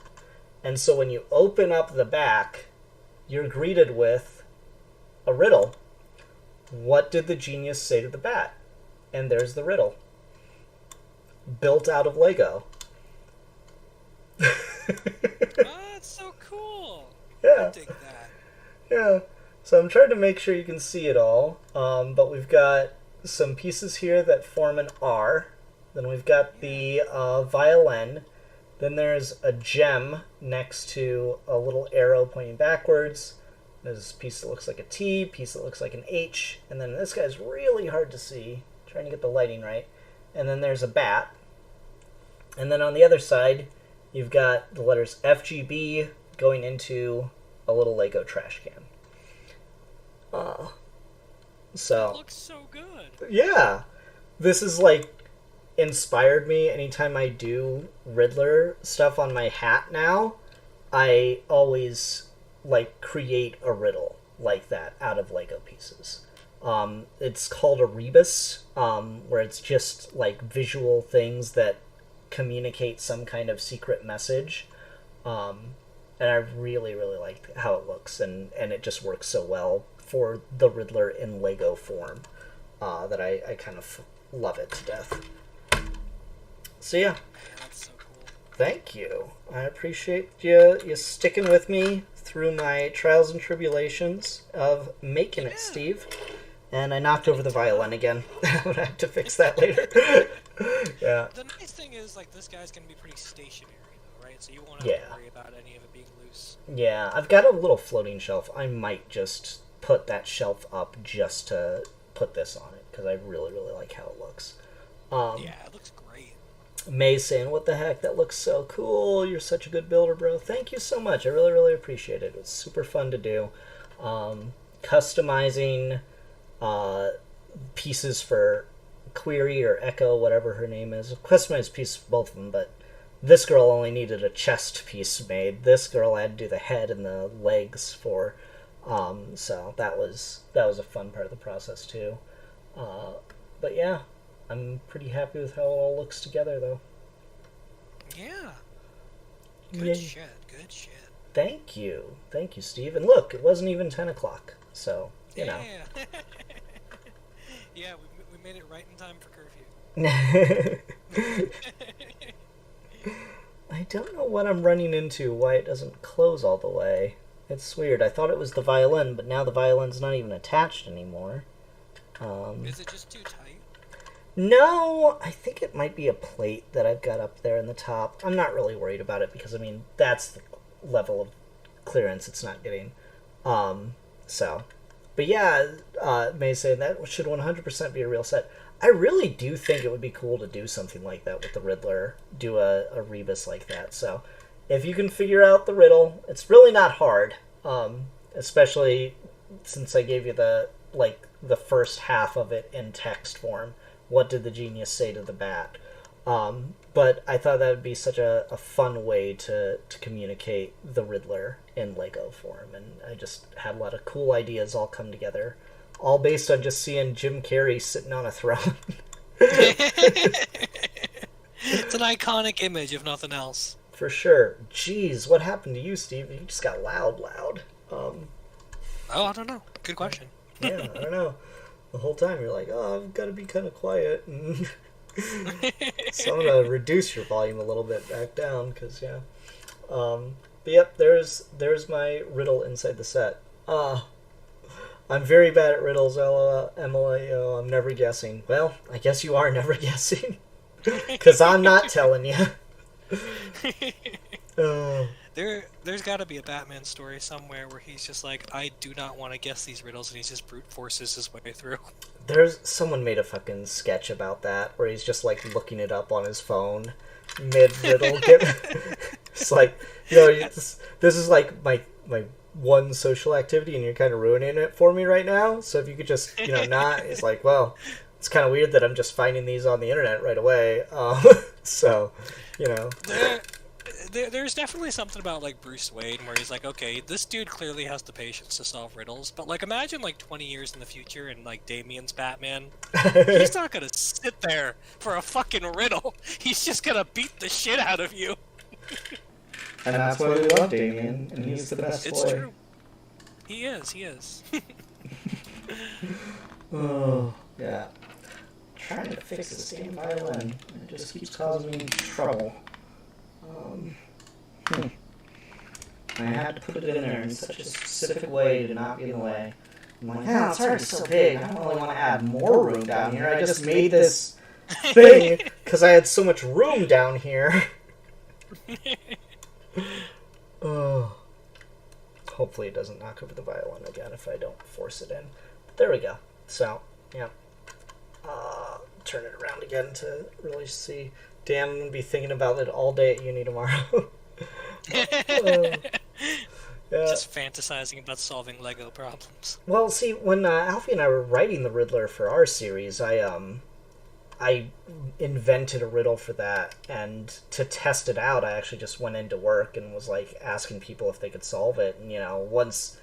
And so when you open up the back, you're greeted with a riddle. What did the genius say to the bat? And there's the riddle. Built out of Lego. Oh, that's so cool. Yeah. I dig that. Yeah. So I'm trying to make sure you can see it all. But we've got some pieces here that form an R. Then we've got the violin. Then there's a gem next to a little arrow pointing backwards. There's a piece that looks like a T, piece that looks like an H. And then this guy's really hard to see. Trying to get the lighting right. And then there's a bat. And then on the other side, you've got the letters FGB going into a little Lego trash can. That looks so good. Yeah. This is inspired me anytime I do Riddler stuff on my hat now. I always create a riddle like that out of Lego pieces. It's called a rebus, where it's just visual things that communicate some kind of secret message. And I really, really like how it looks, and it just works so well for the Riddler in Lego form that I kind of love it to death. So yeah. That's so cool. Thank you. I appreciate you sticking with me through my trials and tribulations of making it, Steve. And I knocked over the violin again. I'm going to have to fix that later. Yeah. The nice thing is, this guy's going to be pretty stationary, though, right? So you won't have to worry about any of it being loose. Yeah, I've got a little floating shelf. I might just put that shelf up just to put this on it, because I really, really like how it looks. Yeah, it looks great. May's saying, "What the heck? That looks so cool. You're such a good builder, bro." Thank you so much. I really, really appreciate it. It's super fun to do. Customizing pieces for Query or Echo, whatever her name is. Customized piece for both of them, but this girl only needed a chest piece made. This girl I had to do the head and the legs for. So that was a fun part of the process too. But yeah, I'm pretty happy with how it all looks together, though. Yeah. Good shit. Thank you, Steve. And look, it wasn't even 10 o'clock, so you know. Yeah, we made it right in time for curfew. I don't know what I'm running into, why it doesn't close all the way. It's weird. I thought it was the violin, but now the violin's not even attached anymore. Is it just too tight? No, I think it might be a plate that I've got up there in the top. I'm not really worried about it because, that's the level of clearance it's not getting. So. But yeah, May saying that should 100% be a real set. I really do think it would be cool to do something like that with the Riddler, do a rebus like that. So if you can figure out the riddle, it's really not hard, especially since I gave you the first half of it in text form. What did the genius say to the bat? But I thought that would be such a fun way to communicate the Riddler in Lego form, and I just had a lot of cool ideas all come together, all based on just seeing Jim Carrey sitting on a throne. It's an iconic image, if nothing else. For sure. Jeez, what happened to you, Steve? You just got loud. Oh, I don't know. Good question. Yeah, I don't know. The whole time you're like, oh, I've got to be kind of quiet. And so I'm going to reduce your volume a little bit back down, because, yeah. But yep, there's my riddle inside the set. I'm very bad at riddles, Emily. I'm never guessing. Well, I guess you are never guessing. Because I'm not telling you. There's got to be a Batman story somewhere where he's just like, I do not want to guess these riddles, and he just brute forces his way through. Someone made a fucking sketch about that, where he's just like looking it up on his phone mid-riddle. It's like, this is like my one social activity, and you're kind of ruining it for me right now. So if you could just, not. It's like, well, it's kind of weird that I'm just finding these on the internet right away. So, There's definitely something about like Bruce Wayne where he's like, okay, this dude clearly has the patience to solve riddles, but like imagine like 20 years in the future and like Damien's Batman. He's not gonna sit there for a fucking riddle. He's just gonna beat the shit out of you. And that's why we love Damien, and he's the best boy. It's true. He is. Oh, yeah. Trying to fix this damn violin. It just keeps causing me trouble. I had to put it in there in such a specific way to not be in the way. I'm like, it's already so big. I don't really want to add more room down here. I just made this thing because I had so much room down here. Oh. Hopefully it doesn't knock over the violin again if I don't force it in. But there we go. So, yeah. Turn it around again to really see. Damn, I'm going to be thinking about it all day at uni tomorrow. Yeah. Just fantasizing about solving Lego problems. Well, see, when Alfie and I were writing the Riddler for our series, I invented a riddle for that, and to test it out, I actually just went into work and was like asking people if they could solve it. And once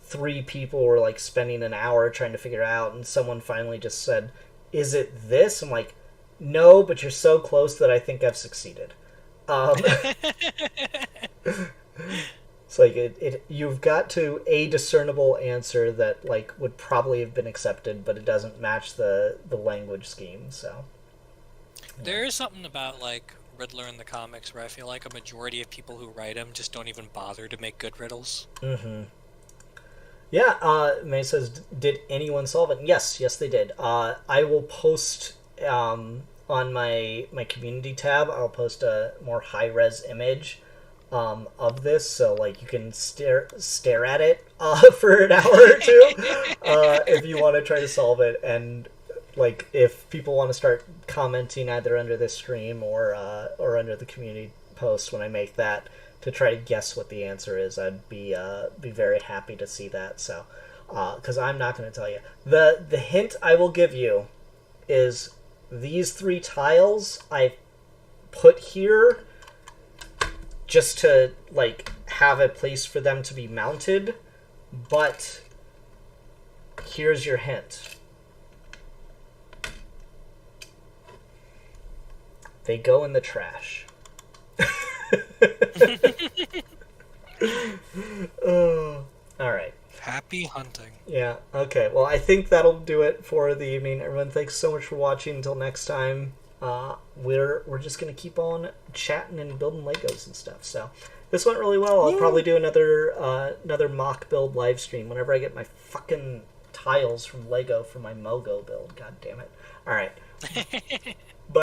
3 people were like spending an hour trying to figure it out, and someone finally just said, "Is it this?" I'm like, "No, but you're so close that I think I've succeeded." It's like you've got to a discernible answer that like would probably have been accepted, but it doesn't match the language scheme. So there is something about like Riddler in the comics where I feel like a majority of people who write him just don't even bother to make good riddles. Mm-hmm. Yeah. May says, "Did anyone solve it?" Yes, they did. I will post on my community tab. I'll post a more high res image of this, so like you can stare at it for an hour or two if you want to try to solve it. And like if people want to start commenting either under this stream or under the community post when I make that to try to guess what the answer is, I'd be very happy to see that. So because I'm not going to tell you. The hint I will give you is these 3 tiles I put here just to like have a place for them to be mounted, but here's your hint. They go in the trash. Alright. Happy hunting. Yeah, okay. Well, I think that'll do it for the evening. Everyone, thanks so much for watching. Until next time, we're just going to keep on chatting and building Legos and stuff. So this went really well. I'll probably do another mock build live stream whenever I get my fucking tiles from Lego for my Mogo build. God damn it. All right.